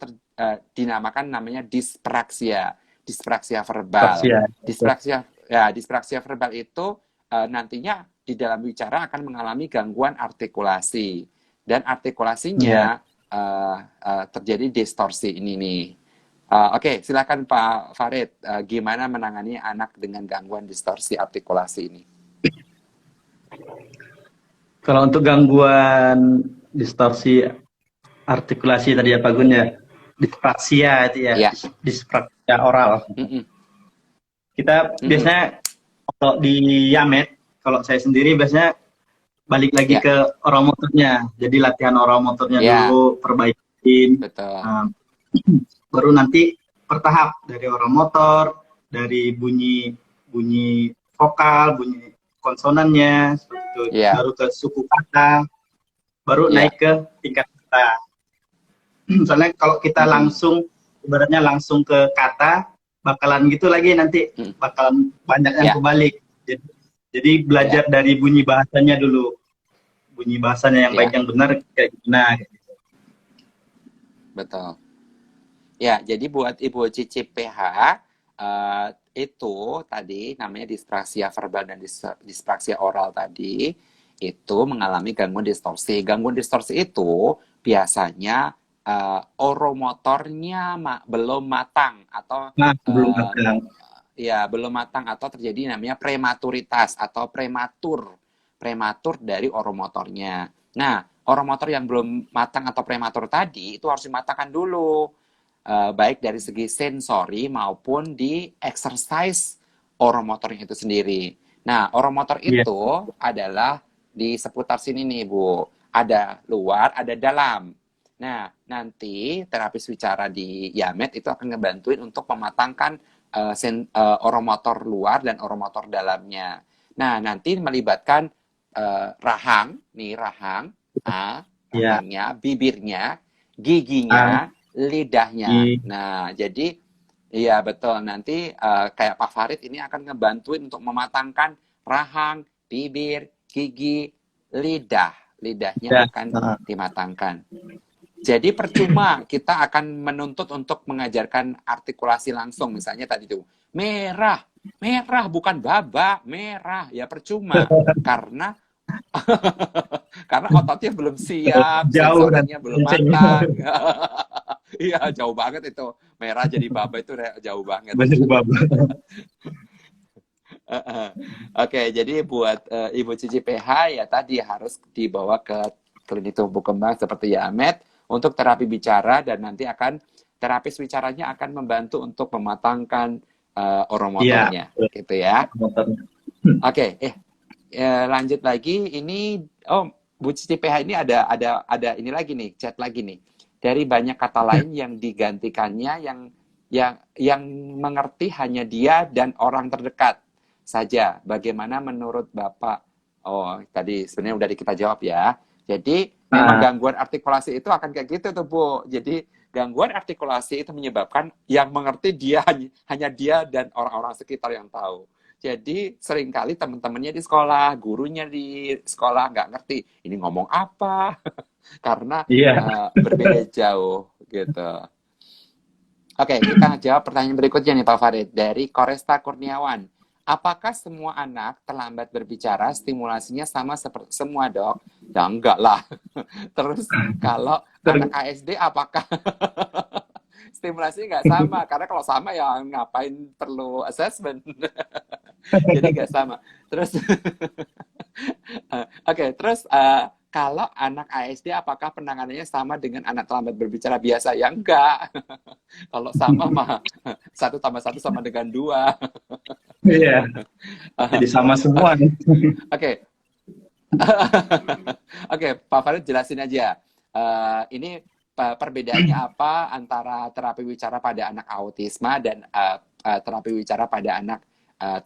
dinamakan namanya dispraksia verbal. Persia. Dispraksia verbal itu nantinya di dalam bicara akan mengalami gangguan artikulasi dan Iya. artikulasinya terjadi distorsi ini nih. Oke, silakan Pak Farid. Gimana menangani anak dengan gangguan distorsi artikulasi ini? Kalau untuk gangguan distorsi artikulasi tadi ya Pak Gun ya, dispraksia itu ya, Ya. dispraksia oral. Mm-mm. Kita Mm-mm. biasanya kalau di Yamet, kalau saya sendiri biasanya balik lagi Ya. ke oral motornya. Jadi latihan oral motornya Ya, dulu, perbaikin. betul. Baru nanti bertahap dari oral motor, dari bunyi vokal, bunyi konsonannya, seperti itu. Ya. Baru ke suku kata, baru Ya. naik ke tingkat kata. Soalnya kalau kita langsung, ibaratnya langsung ke kata, bakalan gitu lagi nanti, bakalan banyak yang Ya. kebalik. Jadi belajar dari bunyi bahasanya dulu, bunyi bahasanya yang Ya. baik yang benar kayak gimana. Betul. Ya, jadi buat Ibu Cici PH, itu tadi namanya dispraksia verbal dan dispraksia oral tadi, itu mengalami gangguan distorsi. Gangguan distorsi itu biasanya oromotornya belum matang atau Nah, sebelum matang. ya belum matang atau terjadi namanya prematuritas atau prematur dari oromotornya. Nah, oromotor yang belum matang atau prematur tadi itu harus dimatangkan dulu, baik dari segi sensori maupun di exercise oromotornya itu sendiri. Nah, oromotor itu adalah di seputar sini nih Bu, ada luar, ada dalam. Nah, nanti terapis bicara di Yamet itu akan ngebantuin untuk mematangkan oromotor luar dan oromotor dalamnya. Nah, nanti melibatkan rahang, rahangnya, bibirnya, giginya, lidahnya. Nah, jadi iya betul. Nanti kayak Pak Farid ini akan ngebantuin untuk mematangkan rahang, bibir, gigi, lidah. Lidahnya akan dimatangkan. Jadi percuma kita akan menuntut untuk mengajarkan artikulasi langsung. Misalnya tadi itu merah, bukan baba, merah. Ya percuma karena karena ototnya belum siap, Jauh sensorinya belum matang. Iya, jauh banget itu. Merah jadi baba itu jauh banget. Oke, jadi buat Ibu Cici PH ya tadi harus dibawa ke klinik tumbuh kembang seperti Yamet untuk terapi bicara, dan nanti akan terapis bicaranya akan membantu untuk mematangkan oromotornya, gitu ya. Oke, lanjut lagi. Ini Bu Cici PH ini ada ini lagi nih, chat lagi nih. Dari banyak kata lain yang digantikannya yang mengerti hanya dia dan orang terdekat saja. Bagaimana menurut Bapak? Oh, tadi sebenarnya udah kita jawab ya. Jadi memang Ah, gangguan artikulasi itu akan kayak gitu tuh Bu. Jadi gangguan artikulasi itu menyebabkan yang mengerti dia hanya dia dan orang-orang sekitar yang tahu. Jadi seringkali teman-temannya di sekolah, gurunya di sekolah nggak ngerti ini ngomong apa karena iya. berbeda jauh gitu. Oke, kita jawab pertanyaan berikutnya nih Pak Farid dari Koresta Kurniawan. Apakah semua anak terlambat berbicara stimulasinya sama seperti semua dok? Ya enggak lah. Terus kalau anak Ter- ASD apakah stimulasinya nggak sama? Karena kalau sama ya ngapain perlu assessment? Jadi nggak sama. Terus Oke, terus kalau anak ASD apakah penanganannya sama dengan anak terlambat berbicara biasa? Ya enggak. Kalau sama mah 1 tambah 1 sama dengan 2. Iya, jadi sama semua nih. Oke, oke, Pak Farid jelasin aja. Ini perbedaannya apa antara terapi wicara pada anak autisme dan terapi wicara pada anak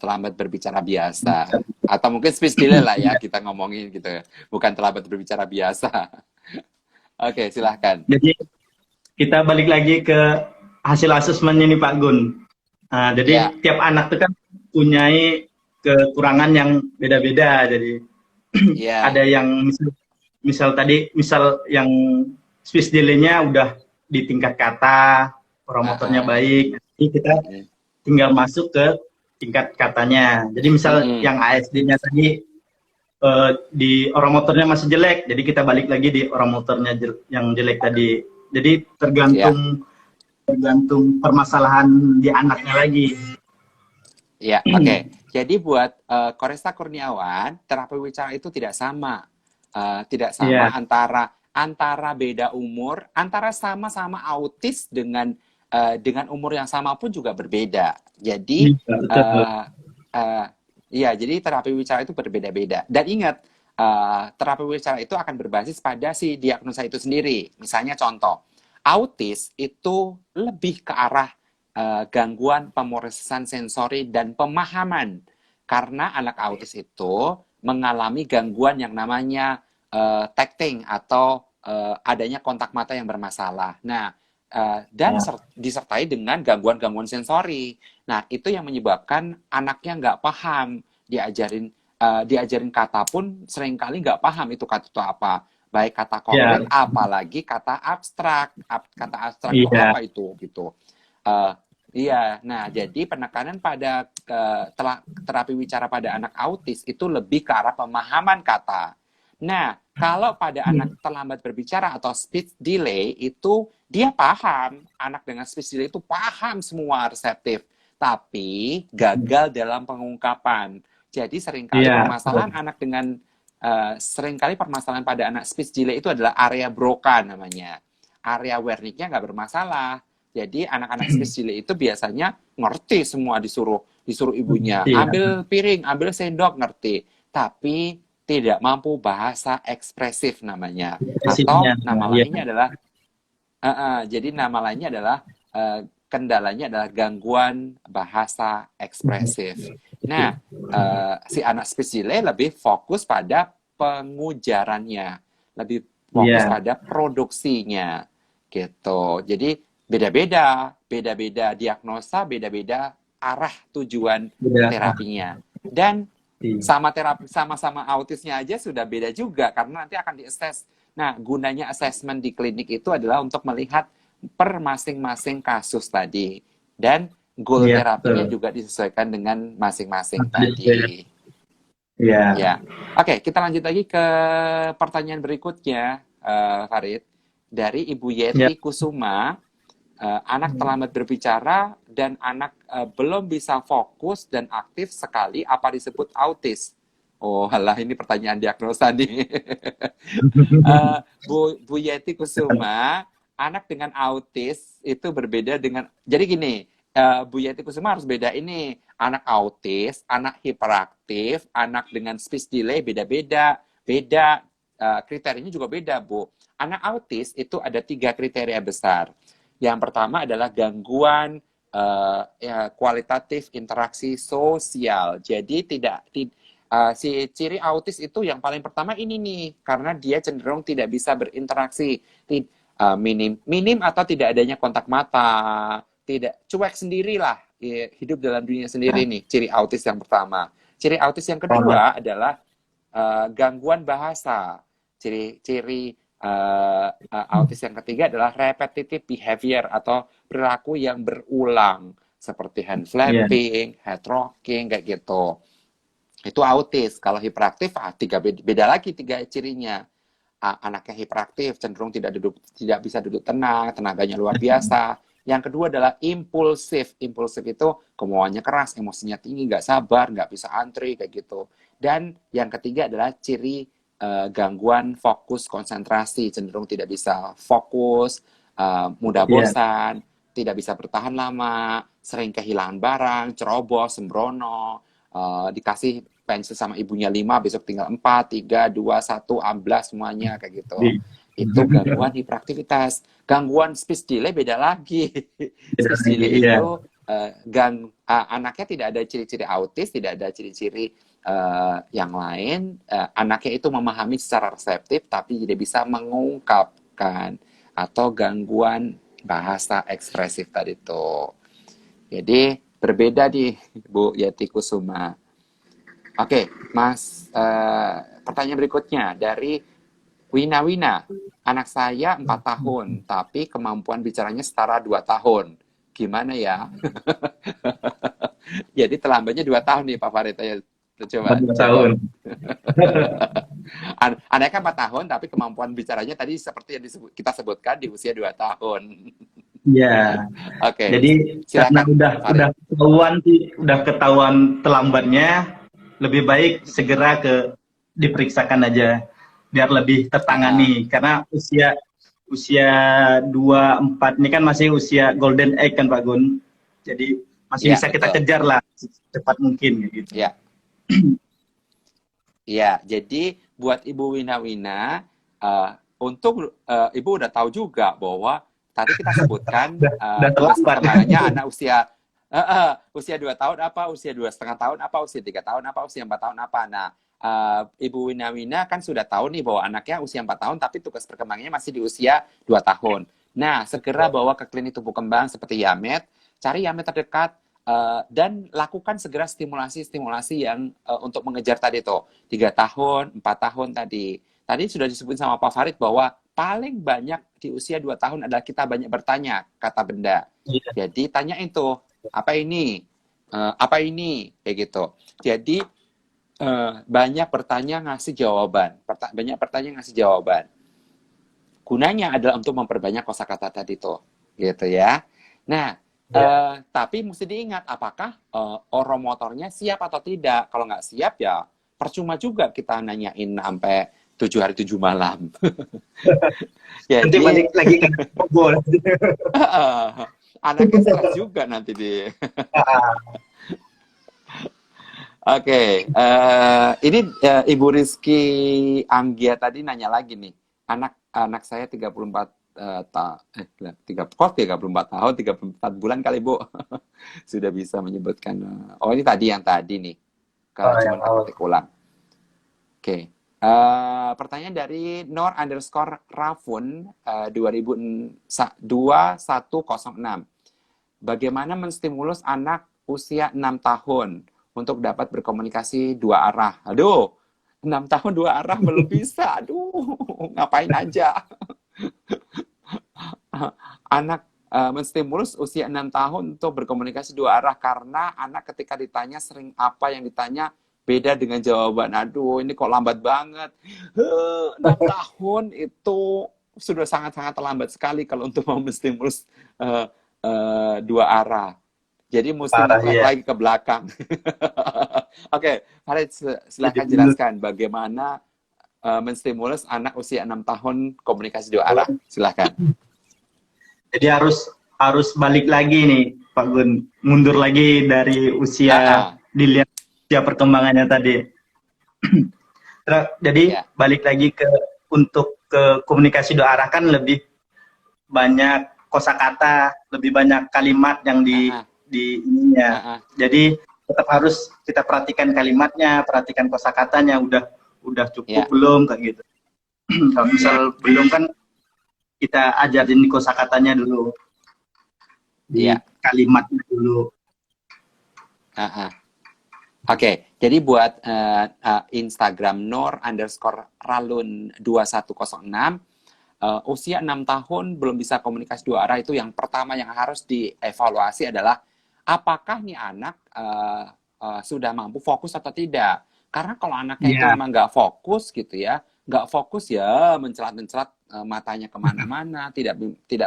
terlambat berbicara biasa? Atau mungkin speech delay lah ya kita ngomongin gitu, bukan terlambat berbicara biasa. Oke, silahkan. Jadi kita balik lagi ke hasil asesmennya nih Pak Gun. Nah, Ya, jadi tiap anak itu kan punya kekurangan yang beda-beda. Jadi ya, ada yang misal yang speech delay-nya udah di tingkat kata, orang motornya uh-uh. baik. Jadi kita Mm-mm. tinggal masuk ke tingkat katanya. Jadi misal Mm-mm. yang ASD-nya tadi di orang motornya masih jelek, jadi kita balik lagi di orang motornya yang jelek tadi. Jadi Ya, tergantung permasalahan di anaknya lagi. ya, oke. Jadi buat Koresta Kurniawan, terapi wicara itu tidak sama. Tidak Iya, sama antara beda umur, antara sama-sama autis dengan umur yang sama pun juga berbeda. Jadi iya, betul. eh eh, iya, jadi terapi wicara itu berbeda-beda. Dan ingat, terapi wicara itu akan berbasis pada si diagnosa itu sendiri. Misalnya contoh, autis itu lebih ke arah gangguan pemrosesan sensori dan pemahaman. Karena anak autis itu mengalami gangguan yang namanya tacting atau adanya kontak mata yang bermasalah. Nah, dan Ya, disertai dengan gangguan-gangguan sensori. Nah, itu yang menyebabkan anaknya nggak paham, diajarin kata pun seringkali nggak paham itu kata itu apa. Baik kata ya, konkret, apalagi kata abstrak. Kata abstrak itu iya, apa itu gitu. Eh, iya, nah jadi penekanan pada terapi wicara pada anak autis itu lebih ke arah pemahaman kata. Nah, kalau pada anak terlambat berbicara atau speech delay itu dia paham, anak dengan speech delay itu paham semua reseptif, tapi gagal dalam pengungkapan. Jadi iya, betul. seringkali permasalahan pada anak speech delay itu adalah area Broca namanya. Area Wernicke-nya nggak bermasalah. Jadi anak-anak speech delay itu biasanya ngerti semua disuruh disuruh ibunya Iya, ambil piring, ambil sendok ngerti, tapi tidak mampu bahasa ekspresif namanya. hasilnya. Atau nama Iya, lainnya adalah jadi nama lainnya adalah kendalanya adalah gangguan bahasa ekspresif. Nah, si anak speech delay lebih fokus pada pengujarannya, lebih fokus iya, pada produksinya, gitu. Jadi beda-beda diagnosa, beda-beda arah tujuan udah. terapinya. Dan Iya. sama-sama autisnya aja sudah beda juga karena nanti akan di-assess. Nah, gunanya assessment di klinik itu adalah untuk melihat per masing-masing kasus tadi dan goal Iya, terapinya betul. juga disesuaikan dengan masing-masing Tadi saya- tadi. Iya, Ya. Oke, kita lanjut lagi ke pertanyaan berikutnya, Farid. Dari Ibu iya. Yeti Kusuma, anak terlambat berbicara dan anak belum bisa fokus dan aktif sekali apa disebut autis? Oh, halah ini pertanyaan diagnosa nih. Bu Yeti Kusuma, anak dengan autis itu berbeda dengan. Jadi gini, Bu Yeti Kusuma harus beda ini. Anak autis, anak hiperaktif, anak dengan speech delay beda-beda. Beda, kriterianya juga beda, Bu. Anak autis itu ada 3 kriteria besar. Yang pertama adalah gangguan kualitatif interaksi sosial. Jadi si ciri autis itu yang paling pertama ini nih, karena dia cenderung tidak bisa berinteraksi, minim atau tidak adanya kontak mata, tidak cuek sendirilah, hidup dalam dunia sendiri nih, ciri autis yang pertama. Ciri autis yang kedua adalah gangguan bahasa. Ciri autis yang ketiga adalah repetitive behavior atau perilaku yang berulang, seperti hand flapping, head rocking, kayak gitu. Itu autis. Kalau hiperaktif, beda lagi tiga cirinya. Anaknya hiperaktif, cenderung tidak bisa duduk tenang, tenaganya luar biasa. Yang kedua adalah impulsif. Impulsif itu kemauannya keras, emosinya tinggi, nggak sabar, nggak bisa antri, kayak gitu. Dan yang ketiga adalah ciri gangguan fokus konsentrasi, cenderung tidak bisa fokus, mudah bosan, tidak bisa bertahan lama, sering kehilangan barang, ceroboh, sembrono, dikasih pensil sama ibunya 5, besok tinggal 4, 3, 2, 1, amblas semuanya, kayak gitu. Itu gangguan hiperaktivitas. Gangguan speech delay beda lagi. Speech delay itu anaknya tidak ada ciri-ciri autis, tidak ada ciri-ciri yang lain. Anaknya itu memahami secara reseptif, tapi tidak bisa mengungkapkan. Atau gangguan bahasa ekspresif tadi itu. Jadi berbeda nih, Bu Yati Kusuma. Oke, Mas, pertanyaan berikutnya dari Wina. Anak saya 4 tahun, tapi kemampuan bicaranya setara 2 tahun. Gimana ya? Jadi terlambatnya 2 tahun nih, Pak Farid. Coba. 2 tahun. Anaknya 4 tahun, tapi kemampuan bicaranya tadi seperti yang kita sebutkan di usia 2 tahun. Iya. Oke. Jadi silakan, karena udah ketahuan terlambatnya, lebih baik segera diperiksakan aja biar lebih tertangani. Karena usia 24 ini kan masih usia golden age kan Pak Gun. Jadi masih bisa kita kejar lah secepat mungkin gitu. Ya. Ya, jadi buat Ibu Wina, untuk Ibu udah tahu juga bahwa tadi kita sebutkan perkembangannya anak usia 2 tahun apa, usia 2,5 tahun apa, usia 3 tahun apa, usia 4 tahun apa. Nah, Ibu Wina kan sudah tahu nih bahwa anaknya usia 4 tahun tapi tugas perkembangannya masih di usia 2 tahun. Nah, segera bawa ke klinik tumbuh kembang seperti Yamed, cari Yamed terdekat, dan lakukan segera stimulasi yang untuk mengejar tadi tuh 3 tahun, 4 tahun tadi. Tadi sudah disebut sama Pak Farid bahwa paling banyak di usia 2 tahun adalah kita banyak bertanya kata benda. Jadi tanyain tuh, apa ini? Apa ini? Kayak gitu. Jadi banyak bertanya ngasih jawaban. Banyak bertanya ngasih jawaban. Gunanya adalah untuk memperbanyak kosakata tadi tuh. Gitu ya. Nah, tapi mesti diingat apakah oromotornya siap atau tidak. Kalau nggak siap ya percuma juga kita nanyain sampai 7 hari 7 malam. Nanti balik lagi ke bobol. Anaknya stres juga nanti dia. Oke, ini Ibu Rizky Anggia tadi nanya lagi nih. Anak saya 34 tahun, 34 bulan kali Bu. Sudah bisa menyebutkan. Oh, ini tadi yang tadi nih. Kalau cuma ketik ulang. Oke. Pertanyaan dari Nor_Rafun 2106. Bagaimana menstimulus anak usia 6 tahun untuk dapat berkomunikasi 2 arah? Aduh, 6 tahun 2 arah belum bisa. Aduh, ngapain aja. Anak menstimulus usia 6 tahun untuk berkomunikasi 2 arah karena anak ketika ditanya sering apa yang ditanya beda dengan jawaban. Aduh, ini kok lambat banget. 6 tahun itu sudah sangat-sangat terlambat sekali kalau untuk mau menstimulus 2 arah. Jadi mesti lagi ke belakang. Oke, Farid, silakan jelaskan bagaimana menstimulus anak usia 6 tahun komunikasi 2 arah. Silakan. Jadi harus balik lagi nih, Pak Gun. Mundur lagi dari usia dilihat usia perkembangannya tadi. Jadi balik lagi untuk komunikasi 2 arah kan lebih banyak kosakata, lebih banyak kalimat yang di ininya. Jadi tetap harus kita perhatikan kalimatnya, perhatikan kosakatanya, udah cukup Ya, belum kayak gitu. Kalau misal belum kan kita ajarin kosakatanya dulu di ya. kalimatnya dulu. Ah, ah. Oke, jadi buat Instagram Nur_Ralun 2106, usia 6 tahun belum bisa komunikasi dua arah, itu yang pertama yang harus dievaluasi adalah apakah nih anak sudah mampu fokus atau tidak. Karena kalau anaknya itu Iya, memang nggak fokus gitu ya, nggak fokus ya mencelat-mencelat matanya kemana-mana, tidak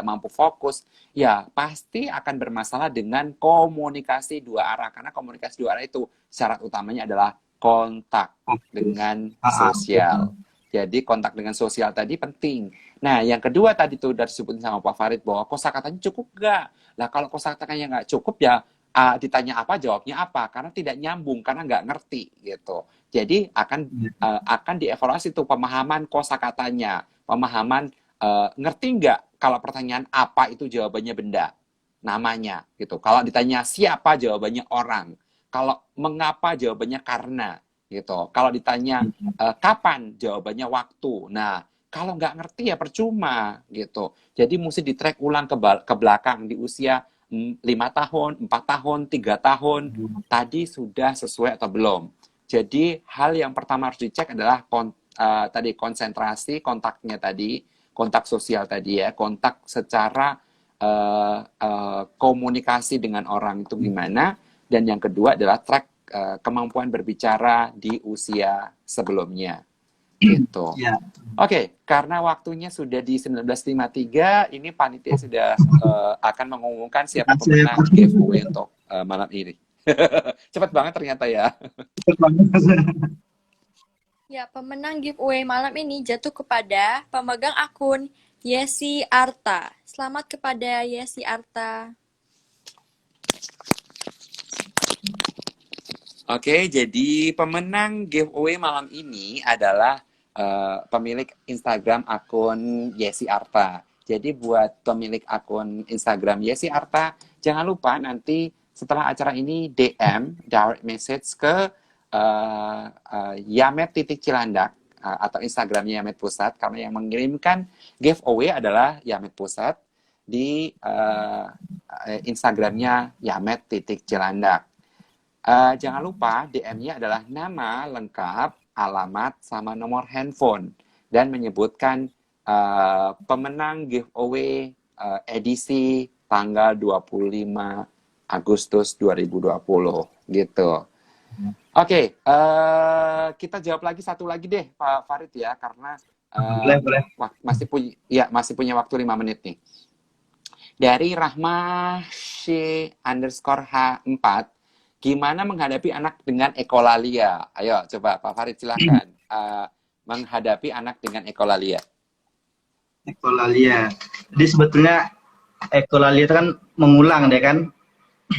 mampu fokus, ya pasti akan bermasalah dengan komunikasi dua arah. Karena komunikasi dua arah itu syarat utamanya adalah kontak fokus. dengan Betul. sosial. Jadi kontak dengan sosial tadi penting. Nah, yang kedua tadi tuh udah disebutin sama Pak Farid bahwa kosakatanya cukup nggak? Lah kalau kosakatanya nggak cukup ya ditanya apa jawabnya apa, karena tidak nyambung, karena nggak ngerti gitu. Jadi akan dievaluasi tuh pemahaman kosakatanya, pemahaman ngerti nggak kalau pertanyaan apa itu jawabannya benda, namanya gitu. Kalau ditanya siapa jawabannya orang. Kalau mengapa jawabannya karena gitu. Kalau ditanya kapan jawabannya waktu. Nah, kalau nggak ngerti ya percuma gitu. Jadi mesti di-track ulang ke belakang di usia 5 tahun, 4 tahun, 3 tahun. Tadi sudah sesuai atau belum. Jadi hal yang pertama harus dicek adalah tadi konsentrasi, kontaknya tadi, kontak sosial tadi ya, kontak secara komunikasi dengan orang itu gimana. Dan yang kedua adalah track kemampuan berbicara di usia sebelumnya. Gitu. Ya, Oke, karena waktunya sudah di 19.53, ini panitia sudah akan mengumumkan siapa makasih. pemenang giveaway untuk malam ini. Cepat banget ternyata ya. Ya, pemenang giveaway malam ini jatuh kepada pemegang akun Yesi Arta. Selamat kepada Yesi Arta. Oke, jadi pemenang giveaway malam ini adalah pemilik Instagram akun Yesi Arta. Jadi buat pemilik akun Instagram Yesi Arta, jangan lupa nanti setelah acara ini DM, direct message ke Yamet titik Cilandak atau Instagramnya Yamet Pusat, karena yang mengirimkan giveaway adalah Yamet Pusat di Instagramnya Yamet titik Cilandak. Jangan lupa DM-nya adalah nama lengkap, alamat, sama nomor handphone. Dan menyebutkan pemenang giveaway edisi tanggal 25 Agustus 2020. Gitu. Oke, kita jawab lagi satu lagi deh Pak Farid ya. Karena Boleh. masih punya waktu 5 menit nih. Dari Rahmasy_H4, gimana menghadapi anak dengan ekolalia? Ayo, coba Pak Farid silahkan. Menghadapi anak dengan ekolalia. Ekolalia. Jadi sebetulnya ekolalia itu kan mengulang deh kan,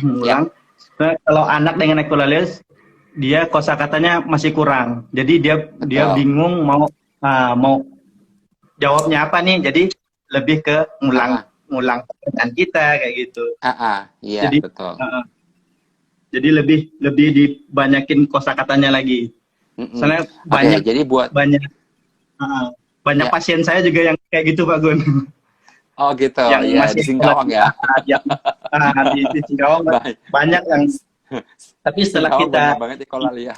mengulang. Nah, kalau anak dengan ekolalia, dia kosakatanya masih kurang. Jadi dia Betul. bingung mau jawabnya apa nih. Jadi lebih ke ngulang pertanyaan kita kayak gitu. Iya, Jadi betul. jadi lebih dibanyakin kosakatanya lagi. Soalnya Oke, jadi buat banyak Ya. pasien saya juga yang kayak gitu Pak Gun. Oh gitu, Yang ya masih di Singkawang ya. di Singkawang banyak yang. Tapi setelah Singkawang kita banyak banget ekolalia.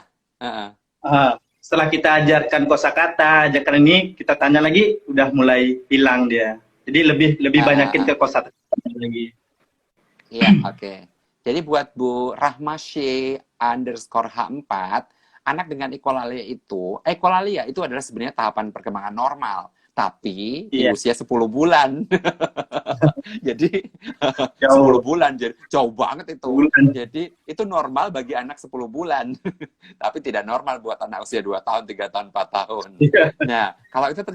setelah kita ajarkan kosakata, ajarkan ini, kita tanya lagi, udah mulai hilang dia. Jadi lebih banyakin ke kosakata lagi. Iya, oke. Jadi buat Bu Rahmasy_H4, anak dengan ekolalia itu adalah sebenarnya tahapan perkembangan normal, tapi di usia 10 bulan. Jadi 10 bulan, jadi jauh banget itu. Jadi itu normal bagi anak 10 bulan. Tapi tidak normal buat anak usia 2 tahun, 3 tahun, 4 tahun. Nah, kalau itu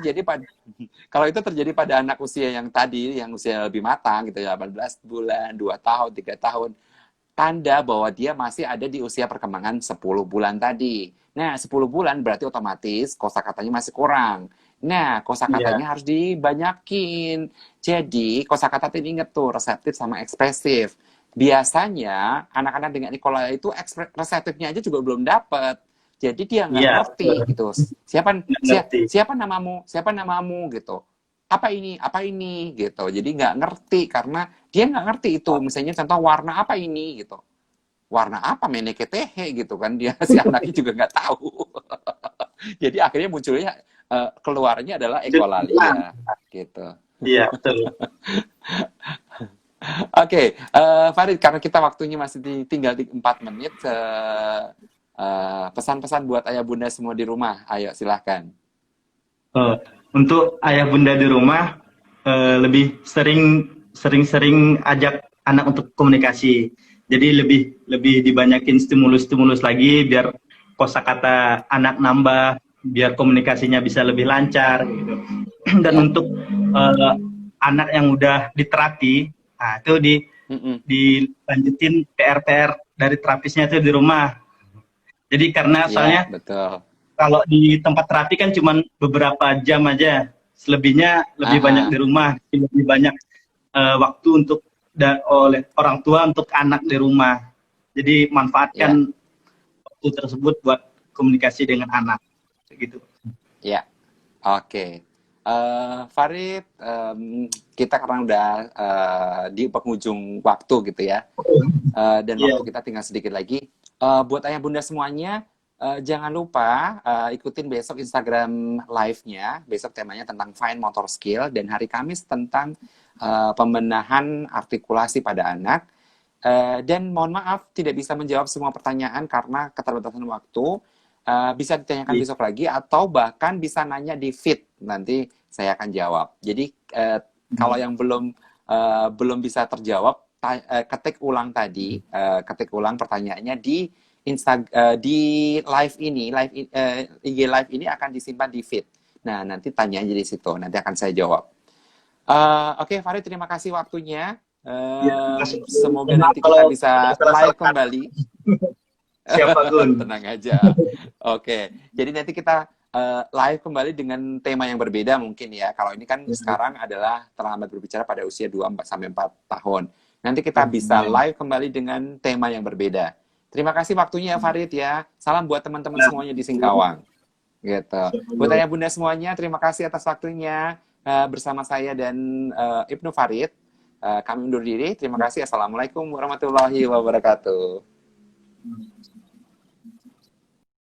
terjadi pada anak usia yang tadi, yang usia lebih matang gitu ya, 18 bulan, 2 tahun, 3 tahun, tanda bahwa dia masih ada di usia perkembangan 10 bulan tadi. Nah, 10 bulan berarti otomatis kosakatanya masih kurang. Nah, kosakatanya harus dibanyakin. Jadi, kosakata ini inget tuh, reseptif sama ekspresif. biasanya anak-anak dengan E. coli itu reseptifnya aja juga belum dapat. Jadi dia nggak Iya, ngerti gitu. Siapa nggak ngerti. siapa namamu? Siapa namamu gitu. Apa ini? Apa ini gitu. Jadi nggak ngerti karena dia nggak ngerti itu. Misalnya contoh warna apa ini gitu. Warna apa meneketehe gitu kan dia si anaknya juga nggak tahu. Jadi akhirnya munculnya keluarnya adalah ekolalia gitu. Iya, betul. Oke, Farid, karena kita waktunya masih tinggal di 4 menit, pesan-pesan buat ayah bunda semua di rumah. Ayo, silahkan. Untuk ayah bunda di rumah, lebih sering-sering ajak anak untuk komunikasi. Jadi lebih dibanyakin stimulus-stimulus lagi biar kosakata anak nambah, biar komunikasinya bisa lebih lancar gitu. Dan Ya. untuk anak yang udah diterapi, nah itu dilanjutin PR-PR dari terapisnya itu di rumah. Jadi karena Ya, soalnya betul. kalau di tempat terapi kan cuma beberapa jam aja, selebihnya lebih banyak di rumah, lebih banyak waktu untuk oleh orang tua untuk anak di rumah. Jadi manfaatkan waktu tersebut buat komunikasi dengan anak, gitu. Ya, oke. Farid, kita karena udah di penghujung waktu gitu ya, dan Iya. waktu kita tinggal sedikit lagi. Buat ayah bunda semuanya, jangan lupa ikutin besok Instagram live-nya. Besok temanya tentang fine motor skill dan hari Kamis tentang pembenahan artikulasi pada anak. Dan mohon maaf tidak bisa menjawab semua pertanyaan karena keterbatasan waktu. Bisa ditanyakan besok lagi atau bahkan bisa nanya di feed, nanti saya akan jawab. Jadi kalau yang belum bisa terjawab, ketik ulang tadi, ketik ulang pertanyaannya di di live ini, IG live ini akan disimpan di feed. Nah, nanti tanya aja di situ, nanti akan saya jawab. Oke, Farid, terima kasih waktunya. Semoga nanti kita bisa live kembali. Siapa Gun? Tenang aja. Oke, jadi nanti kita live kembali dengan tema yang berbeda mungkin ya. Kalau ini kan sekarang adalah terlambat berbicara pada usia 2-4 tahun. Nanti kita bisa live kembali dengan tema yang berbeda. Terima kasih waktunya Farid ya. Salam buat teman-teman semuanya di Singkawang. Gitu. Buat ayah bunda semuanya, terima kasih atas waktunya bersama saya dan Ibnu Farid. Kami undur diri. Terima kasih. Assalamualaikum warahmatullahi wabarakatuh.